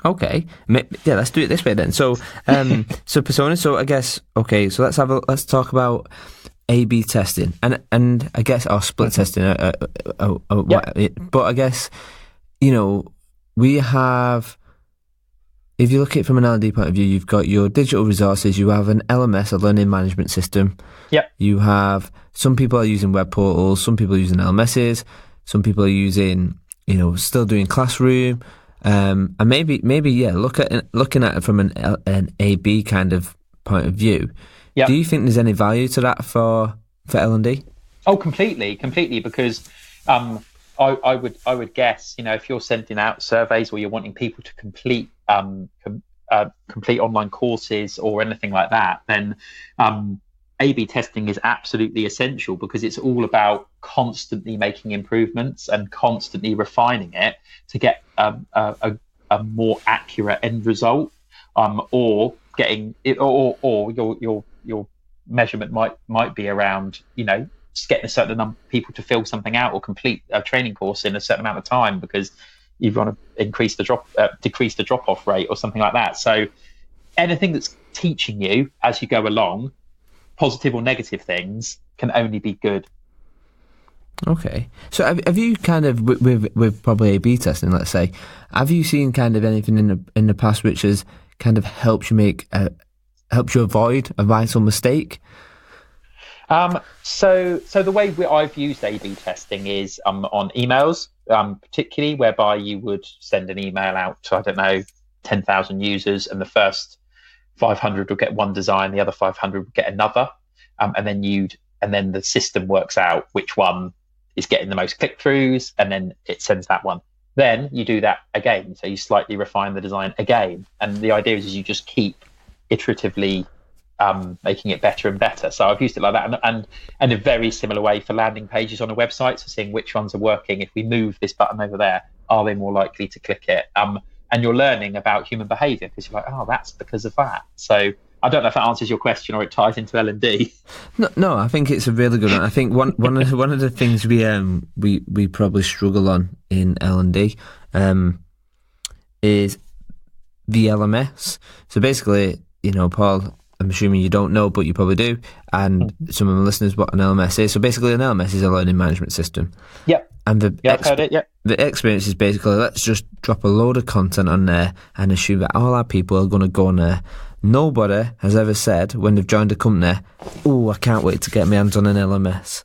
Okay, yeah, let's do it this way then. So, so personas. So I guess so let's talk about A/B testing and I guess split testing. But I guess we have. If you look at it from an L&D point of view, you've got your digital resources. You have an LMS, a learning management system.
Yep.
You have some people are using web portals. Some people are using LMSs. Some people are using still doing classroom. And maybe looking at it from an A/B kind of point of view. Yep. Do you think there's any value to that for L&D?
Oh, completely, because I would guess if you're sending out surveys or you're wanting people to complete complete online courses or anything like that, then A/B testing is absolutely essential, because it's all about constantly making improvements and constantly refining it to get a more accurate end result, or getting it, or your measurement might be around getting a certain number of people to fill something out or complete a training course in a certain amount of time because you want to decrease the drop off rate or something like that. So anything that's teaching you as you go along, positive or negative things, can only be good.
Okay, so have you kind of with probably A/B testing, let's say, have you seen kind of anything in the past which has kind of helped you avoid a vital mistake?
So the way I've used A/B testing is on emails, particularly, whereby you would send an email out to, I don't know, 10,000 users, and the first 500 would get one design, the other 500 would get another, and then the system works out which one is getting the most click-throughs, and then it sends that one. Then you do that again, so you slightly refine the design again, and the idea is you just keep iteratively making it better and better. So I've used it like that, and in a very similar way for landing pages on a website, so seeing which ones are working. If we move this button over there, are they more likely to click it? And you're learning about human behavior because you're like, oh, that's because of that. So I don't know if that answers your question or it ties into L&D.
No, I think it's a really good one. I think one of the things we probably struggle on in L&D is the LMS. So basically, Paul, I'm assuming you don't know, but you probably do, and some of the listeners, what an LMS is. So basically, an LMS is a learning management system.
Yep.
And
I've heard it. Yep.
The experience is basically, let's just drop a load of content on there and assume that all our people are going to go on there. Nobody has ever said when they've joined a company, "Oh, I can't wait to get my hands on an LMS."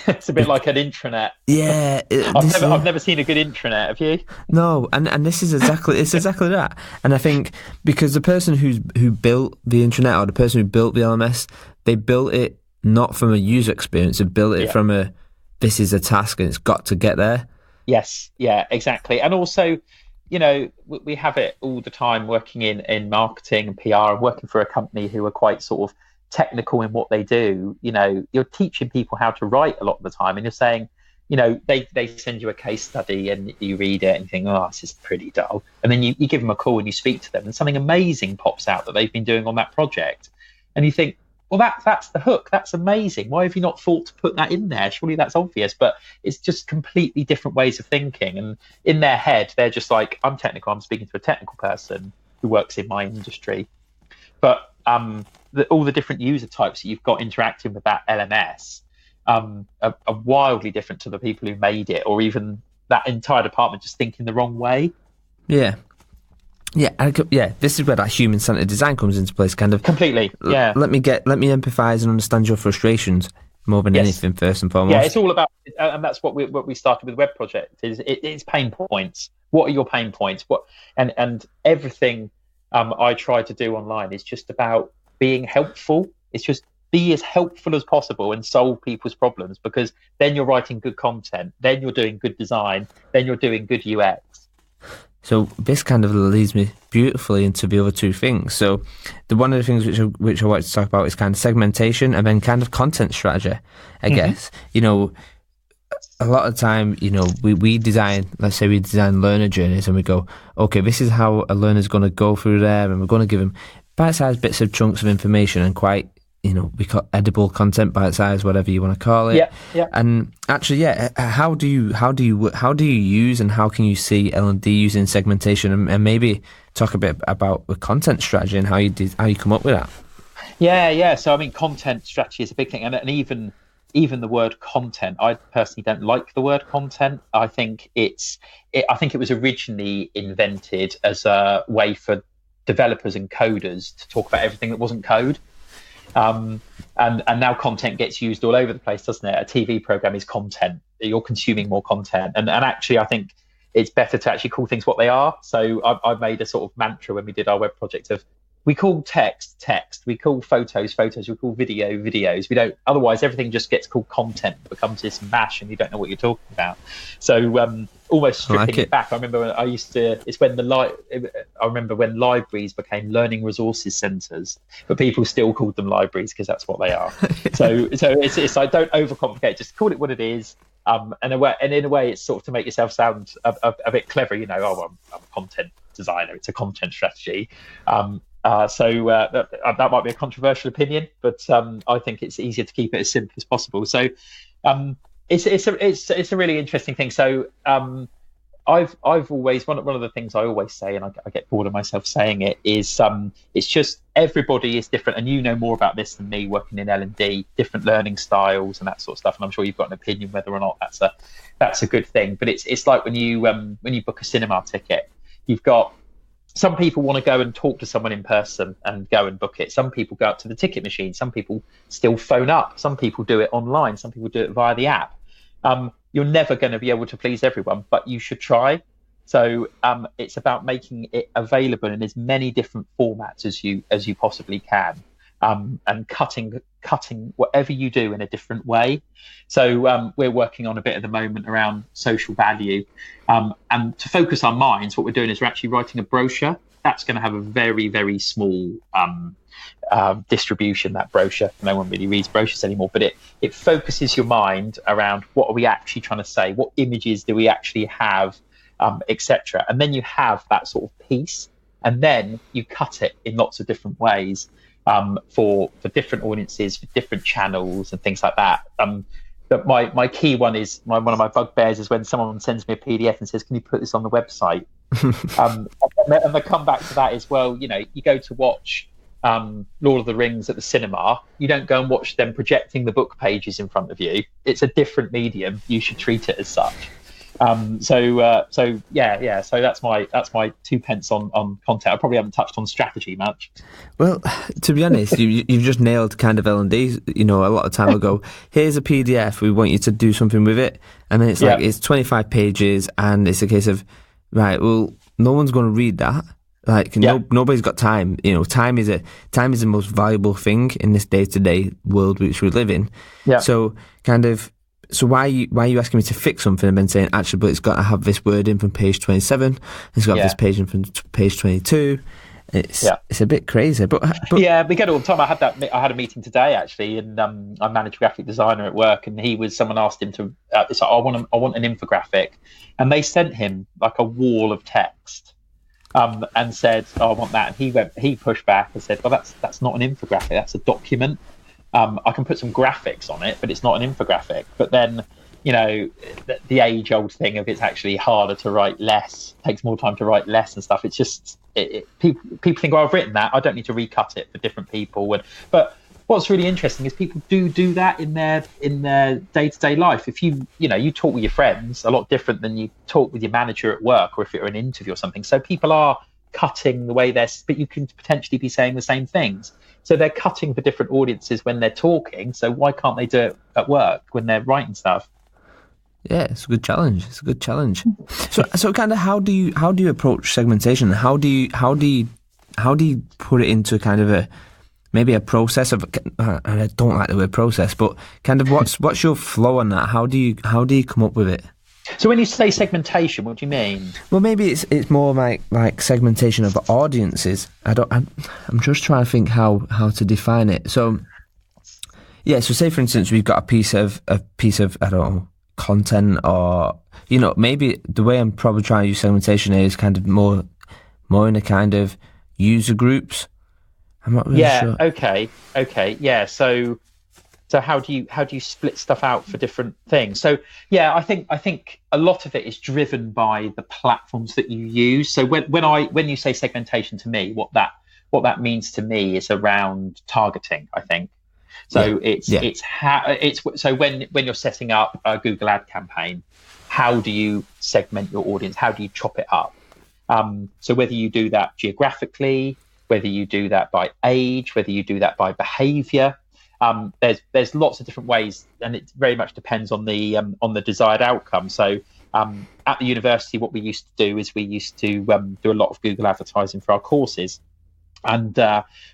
It's a bit like an intranet.
Yeah,
I've never seen a good intranet. Have you?
No, and this is exactly that. And I think because the person who built the intranet, or the person who built the LMS, they built it not from a user experience. They built it from this is a task and it's got to get there.
Yes, yeah, exactly. And also, we have it all the time working in marketing and PR, and working for a company who are quite sort of technical in what they do. You're teaching people how to write a lot of the time, and you're saying, they send you a case study and you read it and you think, oh, this is pretty dull. And then you give them a call and you speak to them and something amazing pops out that they've been doing on that project. And you think, well, that's the hook. That's amazing. Why have you not thought to put that in there? Surely that's obvious. But it's just completely different ways of thinking. And in their head, they're just like, I'm technical. I'm speaking to a technical person who works in my industry. But all the different user types that you've got interacting with that LMS are wildly different to the people who made it, or even that entire department just thinking the wrong way.
Yeah. This is where that human-centered design comes into place. Kind of
completely. Yeah.
Let me empathise and understand your frustrations more than anything. First and foremost.
Yeah, it's all about, and that's what we started with the web project. It's pain points. What are your pain points? And everything I try to do online is just about being helpful. It's just be as helpful as possible and solve people's problems, because then you're writing good content, then you're doing good design, then you're doing good UX.
So this kind of leads me beautifully into the other two things. So one of the things which I wanted to talk about is kind of segmentation, and then kind of content strategy, I guess. A lot of the time, we design, let's say we design learner journeys, and we go, okay, this is how a learner's going to go through there, and we're going to give them bite-sized bits of chunks of information and quite, we call edible content, bite-sized, whatever you want to call it.
Yeah.
And actually, how do you use and how can you see L&D using segmentation, and maybe talk a bit about the content strategy and how you come up with that?
Yeah. So I mean, content strategy is a big thing, and even the word content, I personally don't like the word content. I think it was originally invented as a way for developers and coders to talk about everything that wasn't code. And now content gets used all over the place, doesn't it? A TV program is content. You're consuming more content. And actually, I think it's better to actually call things what they are. So I've made a sort of mantra when we did our web project of, we call text, we call photos, we call videos. We don't, otherwise everything just gets called content. It becomes this mash and you don't know what you're talking about. So almost stripping it back. I remember when I remember when libraries became learning resources centres, but people still called them libraries because that's what they are. So it's like, don't overcomplicate, just call it what it is. And in a way, it's sort of to make yourself sound a bit clever, I'm a content designer. It's a content strategy. That might be a controversial opinion, but I think it's easier to keep it as simple as possible. So it's a really interesting thing. So I've always one of the things I always say, and I get bored of myself saying it, is it's just everybody is different, and you know more about this than me, working in L&D, different learning styles and that sort of stuff. And I'm sure you've got an opinion whether or not that's a good thing. But it's like when you book a cinema ticket, you've got some people want to go and talk to someone in person and go and book it. Some people go up to the ticket machine. Some people still phone up. Some people do it online. Some people do it via the app. You're never going to be able to please everyone, but you should try. So it's about making it available in as many different formats as you possibly can, and cutting whatever you do in a different way. So we're working on a bit at the moment around social value, and to focus our minds, what we're doing is we're actually writing a brochure that's going to have a very, very small distribution. That brochure, no one really reads brochures anymore, but it focuses your mind around what are we actually trying to say, what images do we actually have, etc. And then you have that sort of piece, and then you cut it in lots of different ways, for different audiences, for different channels and things like that. But my key one is one of my bugbears is when someone sends me a PDF and says, "Can you put this on the website?" And the comeback to that is, well, you go to watch Lord of the Rings at the cinema. You don't go and watch them projecting the book pages in front of you. It's a different medium. You should treat it as such. So that's my 2 pence on content. I probably haven't touched on strategy much.
Well, to be honest, you've just nailed kind of L&D. A lot of time ago, here's a PDF. We want you to do something with it, and then it's like it's 25 pages, and it's a case of, right, well, no one's going to read that. Like nobody's got time. Time is the most valuable thing in this day-to-day world which we live in. Yeah. So why are you asking me to fix something and then saying, actually, but it's got to have this word in from page 27, it's got to have this page in from page 22. It's a bit crazy, but
yeah, we get it all the time. I had a meeting today actually, and I manage a graphic designer at work, and someone asked him to. It's like, I want an infographic, and they sent him like a wall of text, and said, "Oh, I want that." And he pushed back and said, "Well, that's not an infographic. That's a document. I can put some graphics on it, but it's not an infographic." But then, the age-old thing of it's actually harder to write less, takes more time to write less and stuff. It's just people think, "Well, I've written that. I don't need to recut it for different people." But what's really interesting is people do that in their day-to-day life. If you talk with your friends a lot different than you talk with your manager at work, or if you're an interview or something. So people are cutting the way but you can potentially be saying the same things. So they're cutting for different audiences when they're talking. So why can't they do it at work when they're writing stuff?
Yeah, it's a good challenge. So kind of how do you approach segmentation? How do you put it into kind of maybe a process of? I don't like the word process, but kind of what's your flow on that? How do you come up with it?
So when you say segmentation, what do you mean?
Well, maybe it's more like segmentation of audiences. I'm just trying to think how to define it. So yeah, so say for instance we've got a piece of I don't know, content, or maybe the way I'm probably trying to use segmentation is kind of more in a kind of user groups. I'm not really sure.
Okay, yeah. So how do you split stuff out for different things? So yeah, I think a lot of it is driven by the platforms that you use. So when you say segmentation to me, what that means to me is around targeting, I think. So so when you're setting up a Google ad campaign, how do you segment your audience? How do you chop it up? So whether you do that geographically, whether you do that by age, whether you do that by behavior, there's lots of different ways, and it very much depends on the desired outcome. So at the university, what we used to do is we used to do a lot of Google advertising for our courses, and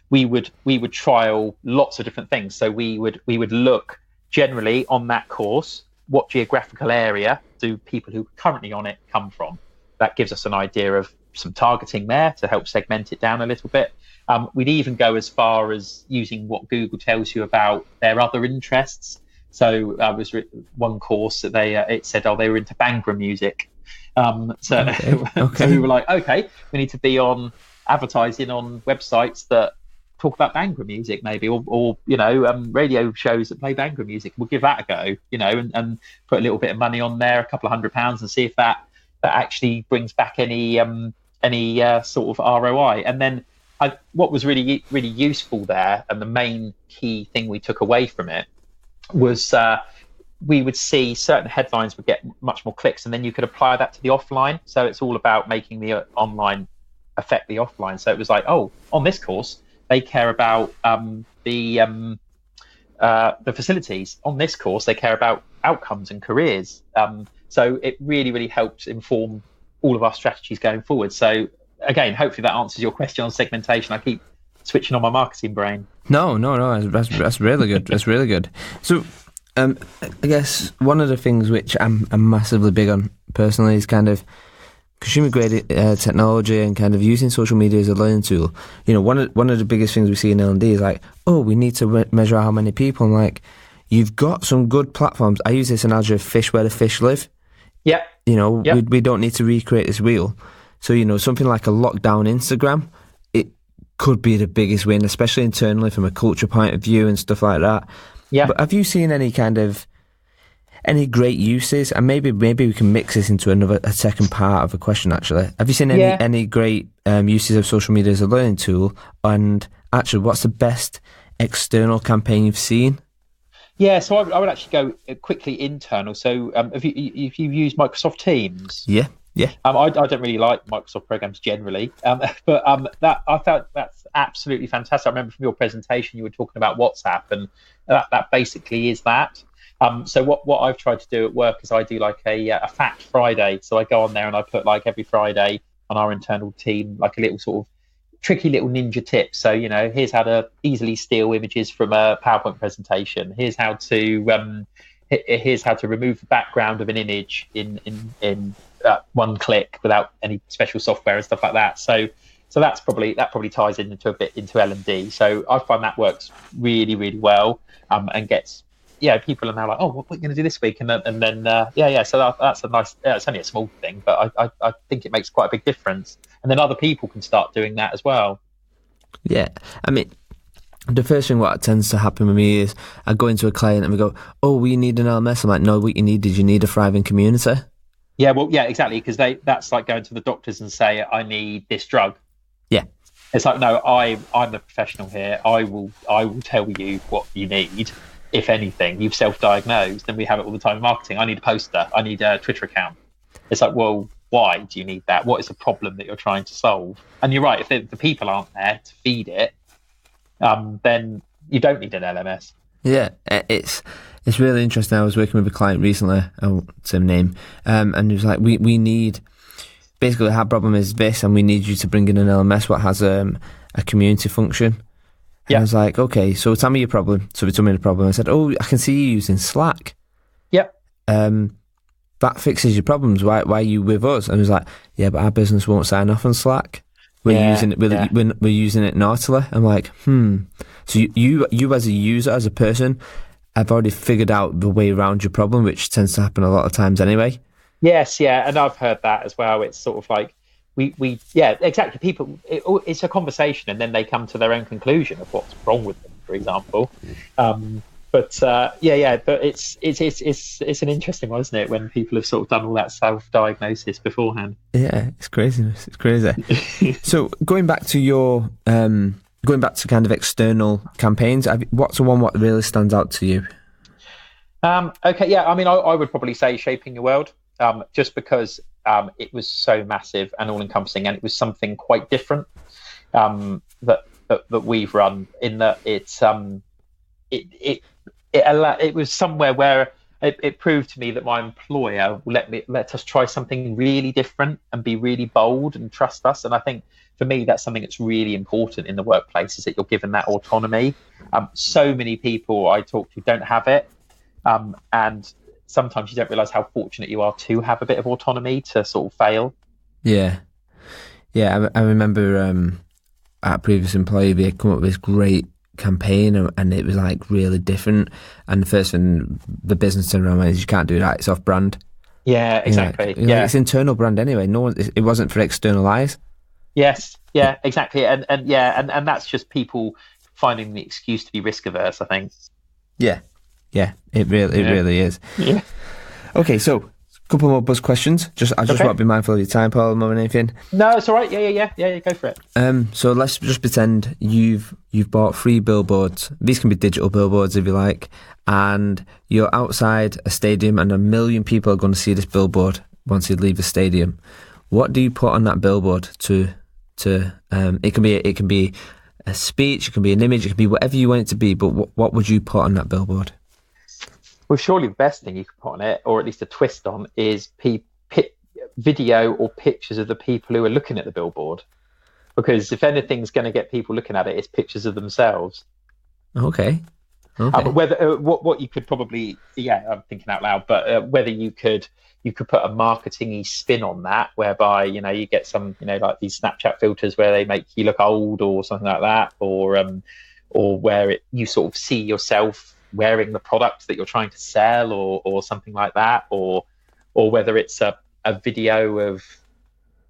we would trial lots of different things. So we would look generally on that course, what geographical area do people who are currently on it come from? That gives us an idea of some targeting there to help segment it down a little bit. We'd even go as far as using what Google tells you about their other interests. So was one course that it said, they were into Bhangra music. So we were like, okay, we need to be on advertising on websites that talk about Bhangra music, maybe, or radio shows that play Bhangra music. We'll give that a go, and put a little bit of money on there, a couple of £100, and see if that actually brings back any sort of ROI. And then what was really, really useful there, and the main key thing we took away from it was we would see certain headlines would get much more clicks, and then you could apply that to the offline. So it's all about making the online affect the offline. So it was like, oh, on this course, they care about the facilities. On this course, they care about outcomes and careers. So it really, really helps inform all of our strategies going forward. So again, hopefully that answers your question on segmentation. I keep switching on my marketing brain.
No, that's really good. That's really good. So I guess one of the things which I'm massively big on personally is kind of consumer-grade technology and kind of using social media as a learning tool. One of the biggest things we see in L&D is like, oh, we need to measure how many people. I'm like, you've got some good platforms. I use this analogy of fish where the fish live.
Yeah.
We don't need to recreate this wheel. So, something like a lockdown Instagram, it could be the biggest win, especially internally from a culture point of view and stuff like that.
Yeah.
But have you seen any great uses? And maybe we can mix this into a second part of a question, actually. Have you seen any great uses of social media as a learning tool? And actually, what's the best external campaign you've seen?
Yeah, so I would actually go quickly internal. So if you use Microsoft Teams?
Yeah.
I don't really like Microsoft programs generally, but that I thought that's absolutely fantastic. I remember from your presentation you were talking about WhatsApp, and that basically is that. So what I've tried to do at work is I do like a Fact Friday. So I go on there and I put like every Friday on our internal team like a little sort of tricky little ninja tips. So here's how to easily steal images from a PowerPoint presentation. Here's how to remove the background of an image in one click without any special software and stuff like that. So that probably ties into a bit into L&D. So I find that works really, really well, and gets people are now like, oh, what are you going to do this week? And then so that's a nice. It's only a small thing, but I think it makes quite a big difference. And then other people can start doing that as well. Yeah,
I mean, the first thing what tends to happen with me is I go into a client and we go, oh, we need an LMS. I'm like, no, what you need is you need a thriving community.
Yeah, well, yeah, exactly, because that's like going to the doctors and say, I need this drug.
Yeah,
it's like, no, I'm the professional here. I will tell you what you need. If anything, you've self-diagnosed, and we have it all the time in marketing. I need a poster. I need a Twitter account. It's like, well, why do you need that? What is the problem that you're trying to solve? And you're right. If the people aren't there to feed it, then you don't need an LMS.
Yeah, it's really interesting. I was working with a client recently, I won't say name, and he was like, we need, basically our problem is this, and we need you to bring in an LMS what has a community function. And I was like, okay, so tell me your problem. So he told me the problem. I said, oh, I can see you using Slack.
Yep.
That fixes your problems. Why are you with us? And he was like, yeah, but our business won't sign off on Slack. We're using it naughtily. I'm like, So you as a user, as a person, have already figured out the way around your problem, which tends to happen a lot of times anyway.
Yes, yeah, and I've heard that as well. It's sort of like exactly. People, it's a conversation, and then they come to their own conclusion of what's wrong with them, for example. But it's an interesting one, isn't it? When people have sort of done all that self-diagnosis beforehand.
Yeah, it's craziness. It's crazy. So going back to kind of external campaigns, what's the one what really stands out to you?
Okay, yeah. I mean, I would probably say Shaping Your World, just because it was so massive and all-encompassing, and it was something quite different that we've run. In that it was somewhere where it proved to me that my employer will let us try something really different and be really bold and trust us. And I think for me, that's something that's really important in the workplace, is that you're given that autonomy. So many people I talk to don't have it, and sometimes you don't realise how fortunate you are to have a bit of autonomy to sort of fail. Yeah.
I remember our previous employee, they had come up with this great campaign, and it was like really different. And the first thing the business turned around is, you can't do that. It's off brand.
Yeah, exactly.
It's internal brand anyway. It wasn't for external eyes.
Yes, yeah, exactly, and that's just people finding the excuse to be risk averse, I think.
Yeah, yeah, it
Yeah,
really is.
yeah.
Okay, so a couple more buzz questions. I just want
Okay.
to be mindful of your time, Paul, more than anything.
No, it's all right. Yeah. Go for it.
So let's just pretend you've bought 3 billboards. These can be digital billboards if you like, and you're outside a stadium, and 1 million people are going to see this billboard once you leave the stadium. What do you put on that billboard to it can be a speech, it can be an image, it can be whatever you want it to be, but what would you put on that billboard?
Well, surely the best thing you could put on it, or at least a twist on, is video or pictures of the people who are looking at the billboard. Because if anything's going to get people looking at it, it's pictures of themselves.
Okay.
But whether what you could probably, I'm thinking out loud, but whether you could put a marketing-y spin on that, whereby you get some like these Snapchat filters where they make you look old or something like that, or where you sort of see yourself wearing the product that you're trying to sell, or something like that, or whether it's a video of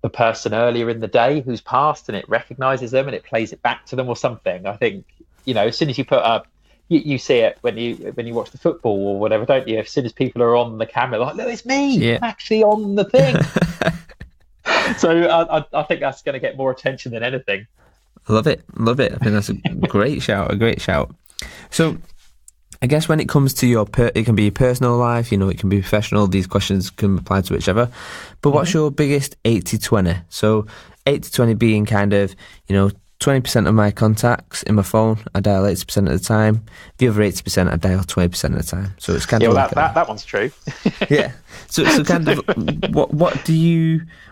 the person earlier in the day who's passed and it recognizes them and it plays it back to them or something. I think as soon as you put up, you see it when you watch the football or whatever, don't you? As soon as people are on the camera, like, look, it's me.
Yeah.
I'm actually on the thing. So I think that's going to get more attention than anything.
Love it. I think that's a great shout. So I guess when it comes to it can be your personal life, it can be professional. These questions can apply to whichever. But what's your biggest 80-20? So 80-20 being kind of, 20% of my contacts in my phone, I dial 80% of the time. The other 80%, I dial 20% of the time. So it's kind of like
that one's true.
Yeah. So kind of,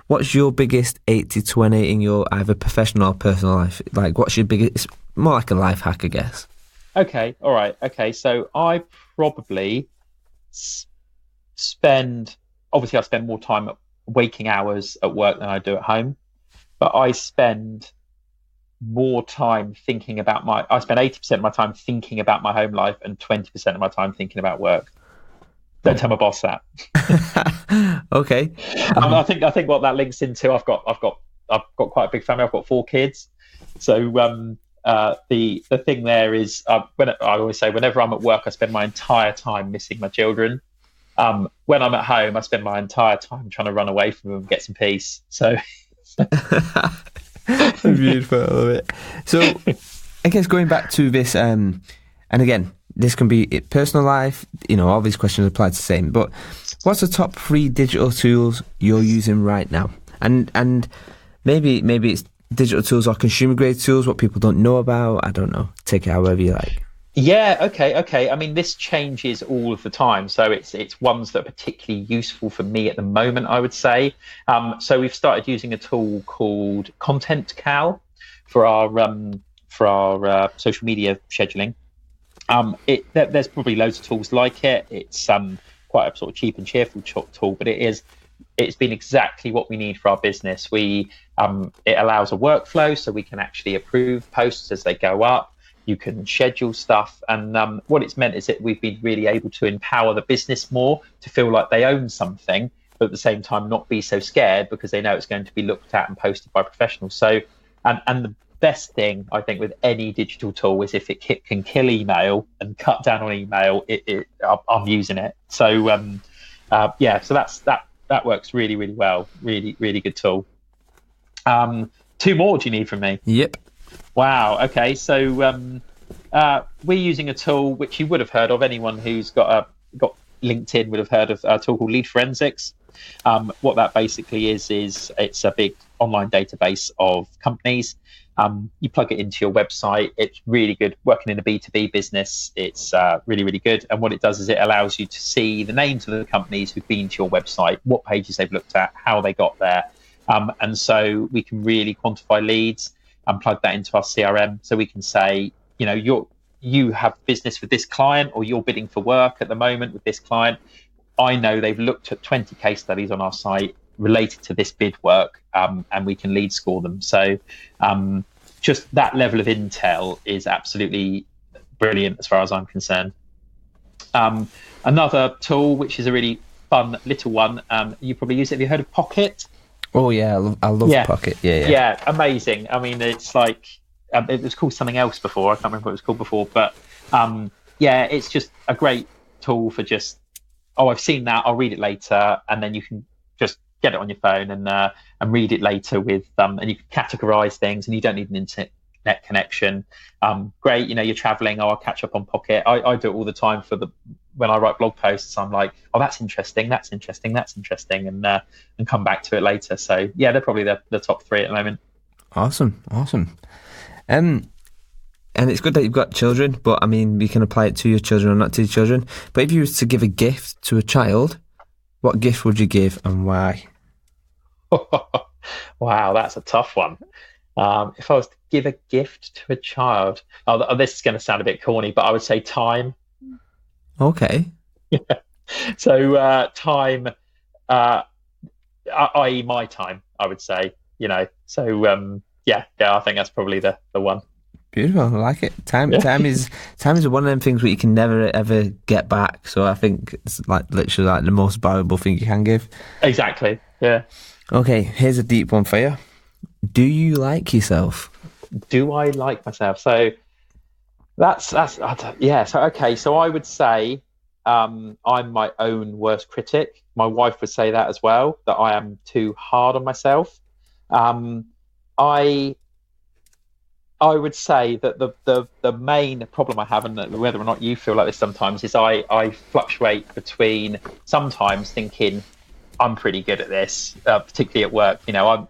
what's your biggest 80-20 in your either professional or personal life? Like, what's your biggest? It's more like a life hack, I guess.
Okay. All right. Okay. So I probably spend more time at waking hours at work than I do at home, but I spend more time I spend 80% of my time thinking about my home life and 20% of my time thinking about work. Don't tell my boss that.
Okay.
I think what that links into, I've got quite a big family. I've got 4 kids. So the thing there is, I always say, whenever I'm at work, I spend my entire time missing my children. When I'm at home, I spend my entire time trying to run away from them and get some peace. So
beautiful. I love it. So I guess going back to this, and again, this can be personal life, all these questions apply to the same, but what's the top 3 digital tools you're using right now? And maybe it's digital tools or consumer grade tools, what people don't know about. I don't know. Take it however you like.
Yeah, okay. I mean, this changes all of the time. So it's ones that are particularly useful for me at the moment, I would say. So we've started using a tool called Content Cal for our social media scheduling. There's probably loads of tools like it. It's quite a sort of cheap and cheerful tool, but it's been exactly what we need for our business. It allows a workflow, so we can actually approve posts as they go up. You can schedule stuff, and what it's meant is that we've been really able to empower the business more to feel like they own something, but at the same time not be so scared because they know it's going to be looked at and posted by professionals. So, and the best thing I think with any digital tool is if it can kill email and cut down on email, I'm using it. So so that works really, really well. Really, really good tool. 2 more do you need from me?
Yep.
Wow. Okay. So we're using a tool which you would have heard of. Anyone who's got LinkedIn would have heard of a tool called Lead Forensics. What that basically is it's a big online database of companies. You plug it into your website. It's really good. Working in a B2B business, it's really, really good. And what it does is it allows you to see the names of the companies who've been to your website, what pages they've looked at, how they got there. And so we can really quantify leads and plug that into our CRM. So we can say, you have business with this client, or you're bidding for work at the moment with this client. I know they've looked at 20 case studies on our site related to this bid work, and we can lead score them. So just that level of intel is absolutely brilliant as far as I'm concerned. Another tool, which is a really fun little one, you probably use it. Have you heard of Pocket?
Oh yeah, I love Pocket.
Yeah, amazing. I mean, it's like it was called something else before. I can't remember what it was called before, but yeah, it's just a great tool for just, I've seen that, I'll read it later, and then you can just get it on your phone and read it later with and you can categorize things, and you don't need an internet connection. Great, you're traveling. I'll catch up on Pocket. I do it all the time when I write blog posts. I'm like, oh, that's interesting, and come back to it later. So yeah, they're probably the top three at the moment.
Awesome. And it's good that you've got children, but I mean, you can apply it to your children or not to your children. But if you was to give a gift to a child, what gift would you give and why?
Wow, that's a tough one. If I was to give a gift to a child, this is going to sound a bit corny, but I would say time.
Okay.
Yeah. So time, i.e. my time, I would say, So yeah, I think that's probably the one.
Beautiful, I like it. Time is one of them things where you can never ever get back. So I think it's literally the most valuable thing you can give.
Exactly. Yeah.
Okay, here's a deep one for you. Do you like yourself?
Do I like myself? So that's yeah. So okay. So I would say I'm my own worst critic. My wife would say that as well, that I am too hard on myself. I would say that the main problem I have, and whether or not you feel like this sometimes, is I fluctuate between sometimes thinking I'm pretty good at this, particularly at work.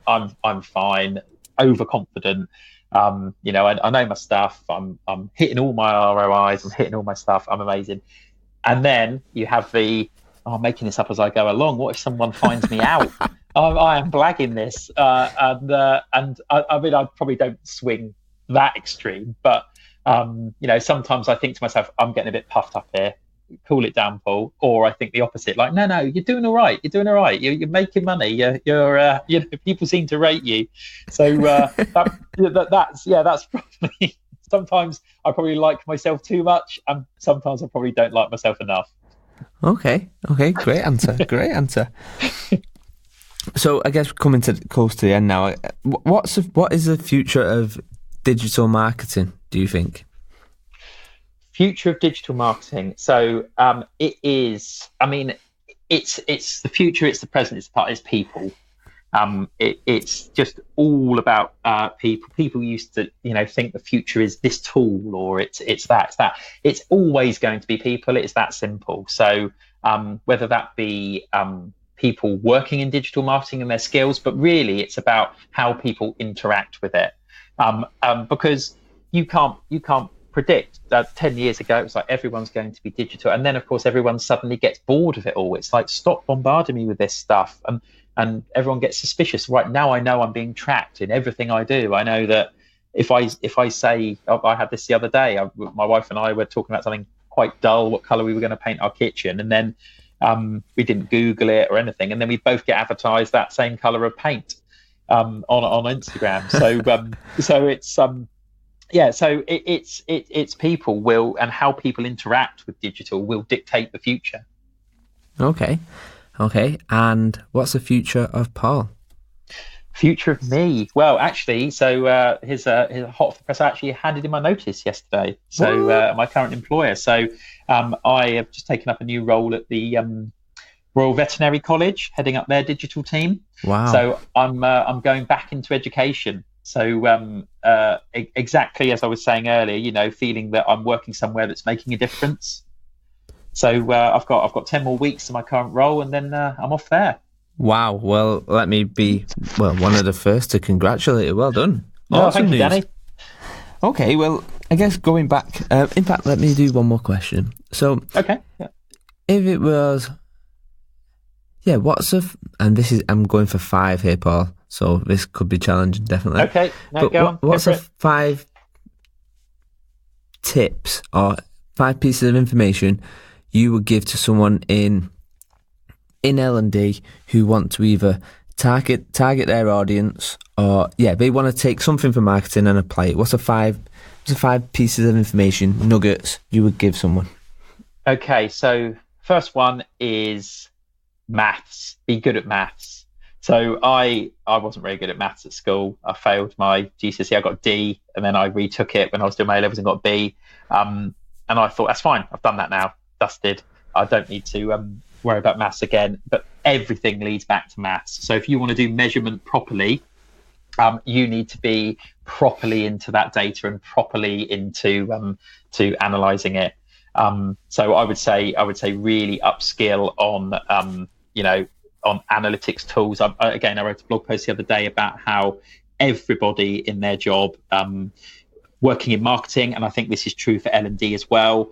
I'm fine, overconfident. I know my stuff. I'm hitting all my ROIs. I'm hitting all my stuff. I'm amazing. And then you have I'm making this up as I go along. What if someone finds me out? I am blagging this, and I mean, I probably don't swing that extreme, but sometimes I think to myself, I'm getting a bit puffed up here, cool it down, Paul. Or I think the opposite, like, no, you're doing all right, you're making money, you're people seem to rate you. So that's probably, sometimes I probably like myself too much, and sometimes I probably don't like myself enough.
Okay, great answer. So I guess coming close to the end now, what is the future of digital marketing, do you think?
Future of digital marketing. So it is, I mean, it's the future, it's the present, it's people. It's just all about people. People used to, think the future is this tool, or it's that. It's always going to be people. It's that simple. So whether that be people working in digital marketing and their skills, but really it's about how people interact with it. Because you can't predict that 10 years ago it was like everyone's going to be digital, and then of course everyone suddenly gets bored of it all. It's like, stop bombarding me with this stuff, and everyone gets suspicious. Right now I know I'm being tracked in everything I do. I know that if I say, I had this the other day, my wife and I were talking about something quite dull, what color we were going to paint our kitchen, and then we didn't Google it or anything, and then we both get advertised that same color of paint on Instagram. So it's people will, and how people interact with digital will dictate the future.
Okay. And what's the future of Paul?
Future of me? Well, actually, so his hot off the press, I actually handed in my notice yesterday. So my current employer. So I have just taken up a new role at the Royal Veterinary College, heading up their digital team.
Wow.
So I'm going back into education. So exactly as I was saying earlier, feeling that I'm working somewhere that's making a difference. So I've got 10 more weeks in my current role, and then I'm off there.
Wow. Well, let me be one of the first to congratulate you. Well done.
Awesome thank you, Danny.
Okay. Well, I guess going back. In fact, let me do one more question. So,
okay. Yeah.
If it was, and this is, I'm going for 5 here, Paul. So this could be challenging, definitely.
Okay. No, go on.
What's the 5 tips or 5 pieces of information you would give to someone in L&D who want to either target their audience, or they want to take something from marketing and apply it? What's the 5 pieces of information, nuggets, you would give someone? Okay,
so first one is maths. Be good at maths. So I wasn't very good at maths at school. I failed my GCSE. I got D, and then I retook it when I was doing my A levels and got B. And I thought, that's fine. I've done that now. Dusted. I don't need to worry about maths again. But everything leads back to maths. So if you want to do measurement properly, you need to be properly into that data and properly into to analysing it. So I would say really upskill on on analytics tools. I wrote a blog post the other day about how everybody in their job, working in marketing, and I think this is true for L&D as well,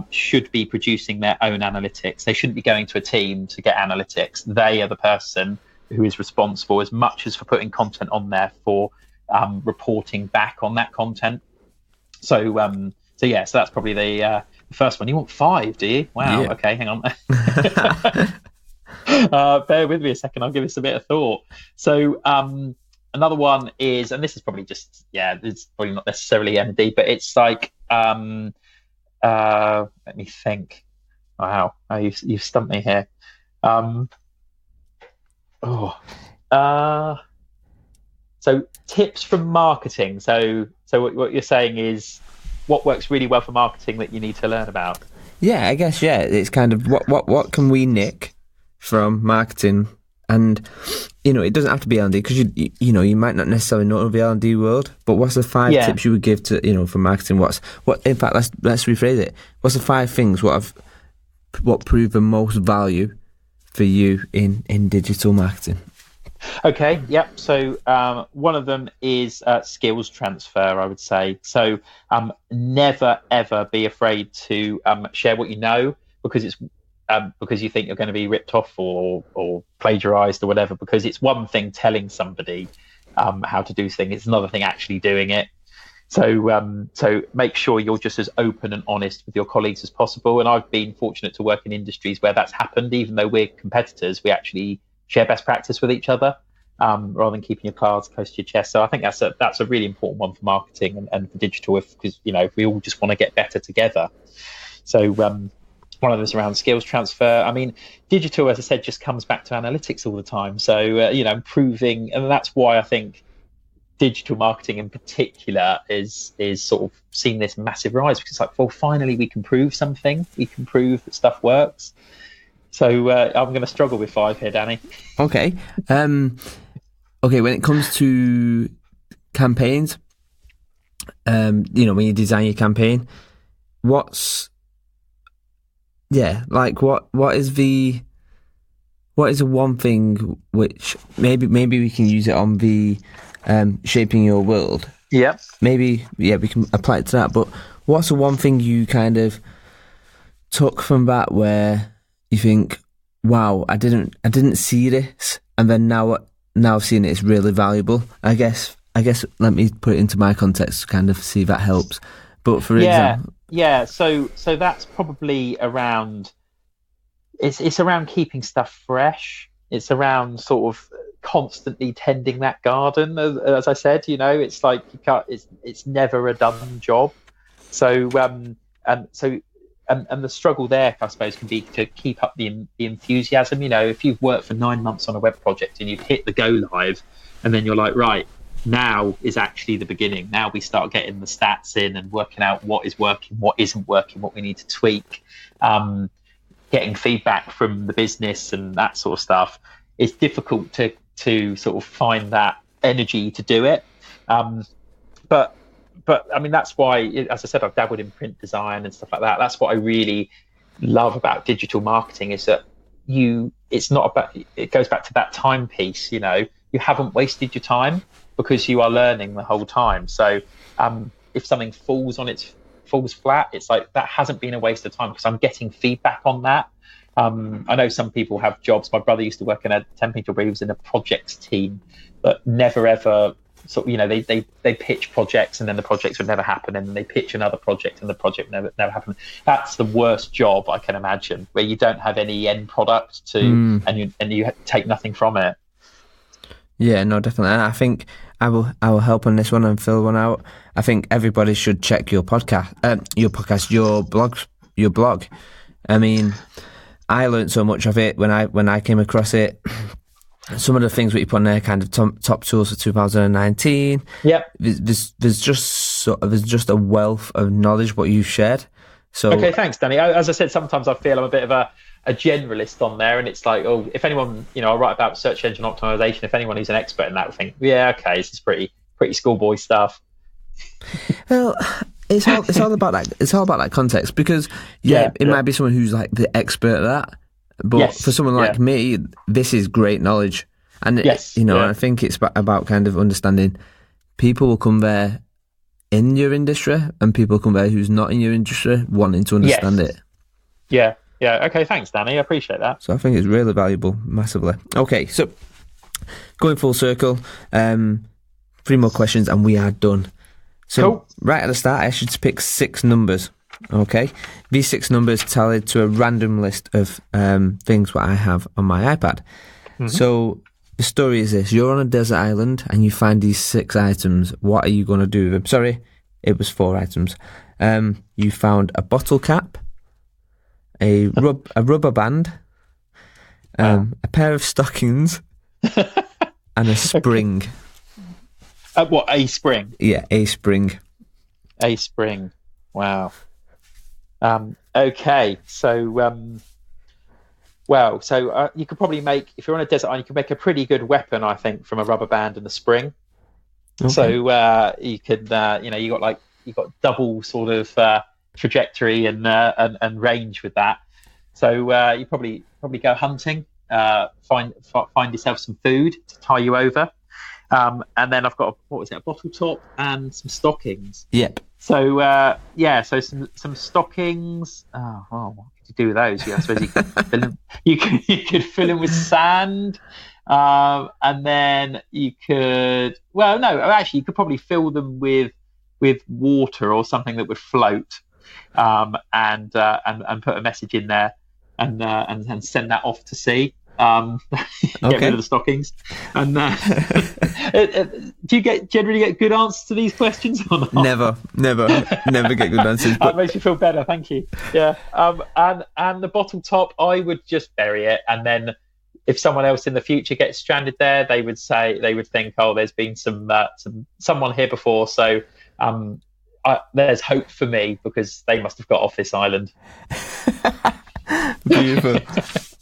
should be producing their own analytics. They shouldn't be going to a team to get analytics. They are the person who is responsible, as much as for putting content on there, for reporting back on that content. So that's probably the first one. You want 5, do you? Wow. Yeah. Okay, hang on. Bear with me a second. I'll give this a bit of thought. So another one is, and this is probably just, it's probably not necessarily N&D, but it's like, let me think. Wow, you've stumped me here. So tips from marketing. So what you're saying is what works really well for marketing that you need to learn about?
Yeah, I guess, it's kind of what can we nick from marketing? And it doesn't have to be L&D, because you might not necessarily know the L&D world, but what's the 5 tips you would give to for marketing? In fact, let's rephrase it. What's the 5 things what prove the most value for you in digital marketing?
Okay, yep. So one of them is skills transfer, I would say. So never ever be afraid to share what you know, because it's because you think you're going to be ripped off or plagiarized or whatever. Because it's one thing telling somebody how to do things; it's another thing actually doing it. So make sure you're just as open and honest with your colleagues as possible. And I've been fortunate to work in industries where that's happened. Even though we're competitors, we actually share best practice with each other, rather than keeping your cards close to your chest. So I think that's a really important one for marketing and for digital, because if we all just want to get better together. So one of those around skills transfer. I mean, digital, as I said, just comes back to analytics all the time. So improving, and that's why I think digital marketing in particular is sort of seen this massive rise, because it's like, well, finally we can prove something. We can prove that stuff works. So I'm going to struggle with 5 here, Danny.
Okay. Okay, when it comes to campaigns, when you design your campaign, what is the one thing which maybe we can use it on the shaping your world?
Yeah.
Maybe we can apply it to that. But what's the one thing you kind of took from that where you think, wow, I didn't see this, and then now I've seen it, it's really valuable. I guess let me put it into my context to kind of see if that helps. But for example,
so that's probably around. It's around keeping stuff fresh. It's around sort of constantly tending that garden. As I said, it's like it's never a done job. So and the struggle there, I suppose, can be to keep up the enthusiasm. If you've worked for 9 months on a web project and you've hit the go live, and then you're like, right, now is actually the beginning. Now we start getting the stats in and working out what is working, what isn't working, what we need to tweak, getting feedback from the business and that sort of stuff. It's difficult to sort of find that energy to do it. But I mean, that's why, as I said, I've dabbled in print design and stuff like that. That's what I really love about digital marketing, is that it's not about, it goes back to that time piece. You haven't wasted your time, because you are learning the whole time. So if something falls flat, it's like, that hasn't been a waste of time, because I'm getting feedback on that. I know some people have jobs. My brother used to work in a temping job where he was in a projects team, but never ever. So they pitch projects, and then the projects would never happen, and then they pitch another project and the project never happened. That's the worst job I can imagine, where you don't have any end product and you take nothing from it.
Yeah, no, definitely. And I think I will help on this one and fill one out. I think everybody should check your blog. I mean, I learned so much of it when I came across it. some of the things that you put on there, kind of top tools for 2019.
Yep.
There's just a wealth of knowledge what you've shared. So
okay, thanks, Danny. As I said, sometimes I feel I'm a bit of a generalist on there, and it's like, oh, if anyone, I write about search engine optimization. If anyone who's an expert in that will think, yeah, okay, this is pretty schoolboy stuff.
Well, it's all about that. It's all about that context, because it might be someone who's like the expert at that, but for someone like me, this is great knowledge, and I think it's about kind of understanding. People will come there in your industry, and people come there who's not in your industry wanting to understand it.
Yeah. Okay, thanks, Danny. I appreciate that.
So I think it's really valuable, massively. Okay, so going full circle, 3 more questions and we are done. So
cool.
Right at the start, I asked you to pick 6 numbers. Okay, these 6 numbers tallied to a random list of things what I have on my iPad. Mm-hmm. So the story is this: you're on a desert island and you find these 6 items. What are you going to do with them? Sorry, it was 4 items. You found a bottle cap, a rubber band, a pair of stockings, and a spring.
What, a spring?
Yeah, a spring.
A spring. Wow. Okay, so you could probably make, if you're on a desert island, you could make a pretty good weapon, I think, from a rubber band and a spring. Okay. So you could, you got double sort of trajectory and range with that. So you probably go hunting, find yourself some food to tie you over, and then I've got a bottle top and some stockings.
Yep.
So so some stockings. Oh, well, what could you do with those? Yeah, I suppose you could fill them. You could fill them with sand, and then you could. Well, no, actually, you could probably fill them with water or something that would float, and put a message in there, and send that off to sea. Get rid of the stockings. And do you generally get good answers to these questions or not?
Never get good answers.
That makes you feel better, thank you. Yeah. And the bottle top, I would just bury it, and then if someone else in the future gets stranded there, they would think, oh, there's been someone here before, so there's hope for me because they must have got off this island.
Beautiful.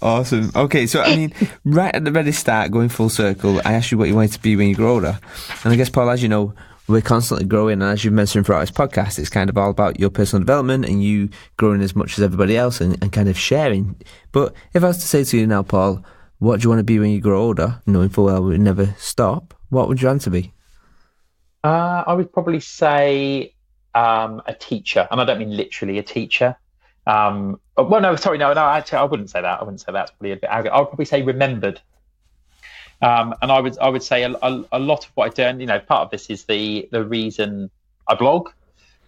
Awesome. Okay, so I mean, right at the very start, going full circle, I asked you what you wanted to be when you grow older. And I guess, Paul, as you know, we're constantly growing, and as you've mentioned throughout this podcast, it's kind of all about your personal development and you growing as much as everybody else and kind of sharing. But if I was to say to you now, Paul, what do you want to be when you grow older, knowing full well we would never stop, what would your answer be?
I would probably say a teacher, and I don't mean literally a teacher. Actually, I wouldn't say that. That's probably a bit arrogant. I would probably say remembered. And I would say a lot of what I do, and part of this is the reason I blog.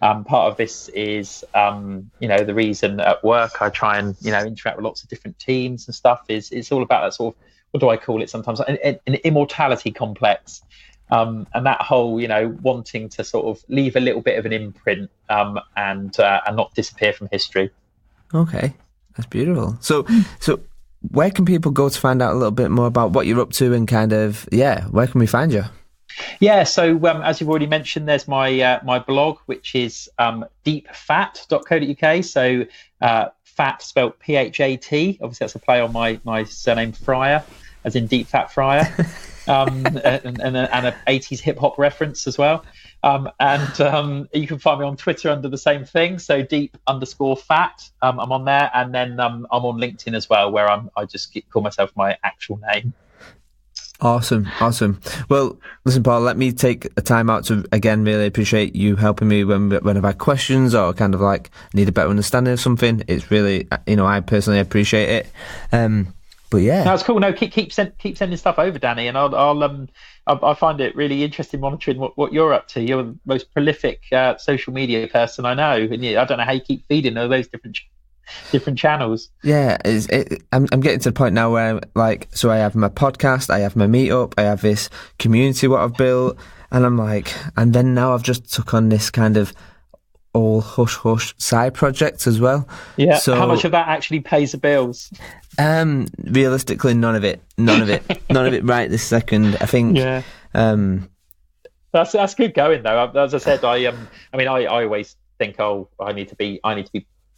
Part of this is the reason at work I try and interact with lots of different teams and stuff. It's all about that sort of, what do I call it sometimes, an immortality complex. And that whole, wanting to sort of leave a little bit of an imprint and not disappear from history.
Okay, that's beautiful. So where can people go to find out a little bit more about what you're up to and kind of, where can we find you?
Yeah, so as you've already mentioned, there's my blog, which is deepfat.co.uk. So fat spelt P-H-A-T. Obviously, that's a play on my surname Fryer, as in Deep Fat Fryer. And a 80s hip hop reference as well. And you can find me on Twitter under the same thing, so deep_fat. I'm on there, and then I'm on LinkedIn as well, where I just call myself my actual name.
Awesome. Well, listen, Paul, let me take a time out to, again, really appreciate you helping me when I've had questions or kind of like need a better understanding of something. It's really, I personally appreciate it. But yeah,
no, it's cool. No, keep sending stuff over, Danny, and I find it really interesting monitoring what you're up to. You're the most prolific social media person I know, and I don't know how you keep feeding all those different channels. Yeah,
I'm getting to the point now where so I have my podcast, I have my meetup, I have this community what I've built, and I'm like, and then now I've just took on this kind of all hush hush side projects as well.
Yeah.
So,
how much of that actually pays the bills?
Realistically, none of it right this second. I think.
Yeah. That's good going though. As I said, I always think, I need to be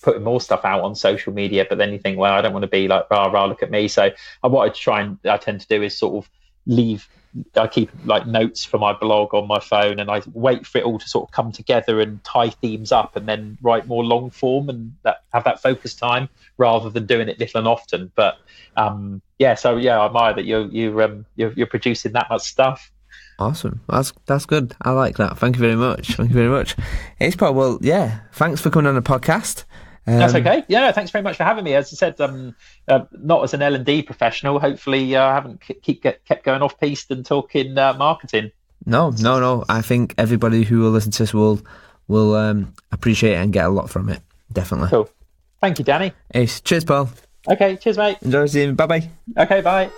putting more stuff out on social media, but then you think, well, I don't want to be like rah, look at me. So what I tend to do is sort of I keep like notes for my blog on my phone, and I wait for it all to sort of come together and tie themes up, and then write more long form and have that focus time rather than doing it little and often. But I admire that you're producing that much stuff.
Awesome. That's good. I like that. Thank you very much. It's Paul. Well, yeah. Thanks for coming on the podcast.
That's okay. Yeah, thanks very much for having me. As I said, not as an L&D professional. Hopefully, I haven't kept going off piste and talking marketing.
No. I think everybody who will listen to this will appreciate it and get a lot from it. Definitely.
Cool. Thank you, Danny.
Cheers, Paul.
Okay. Cheers, mate.
Enjoy seeing you. Bye-bye.
Okay. Bye.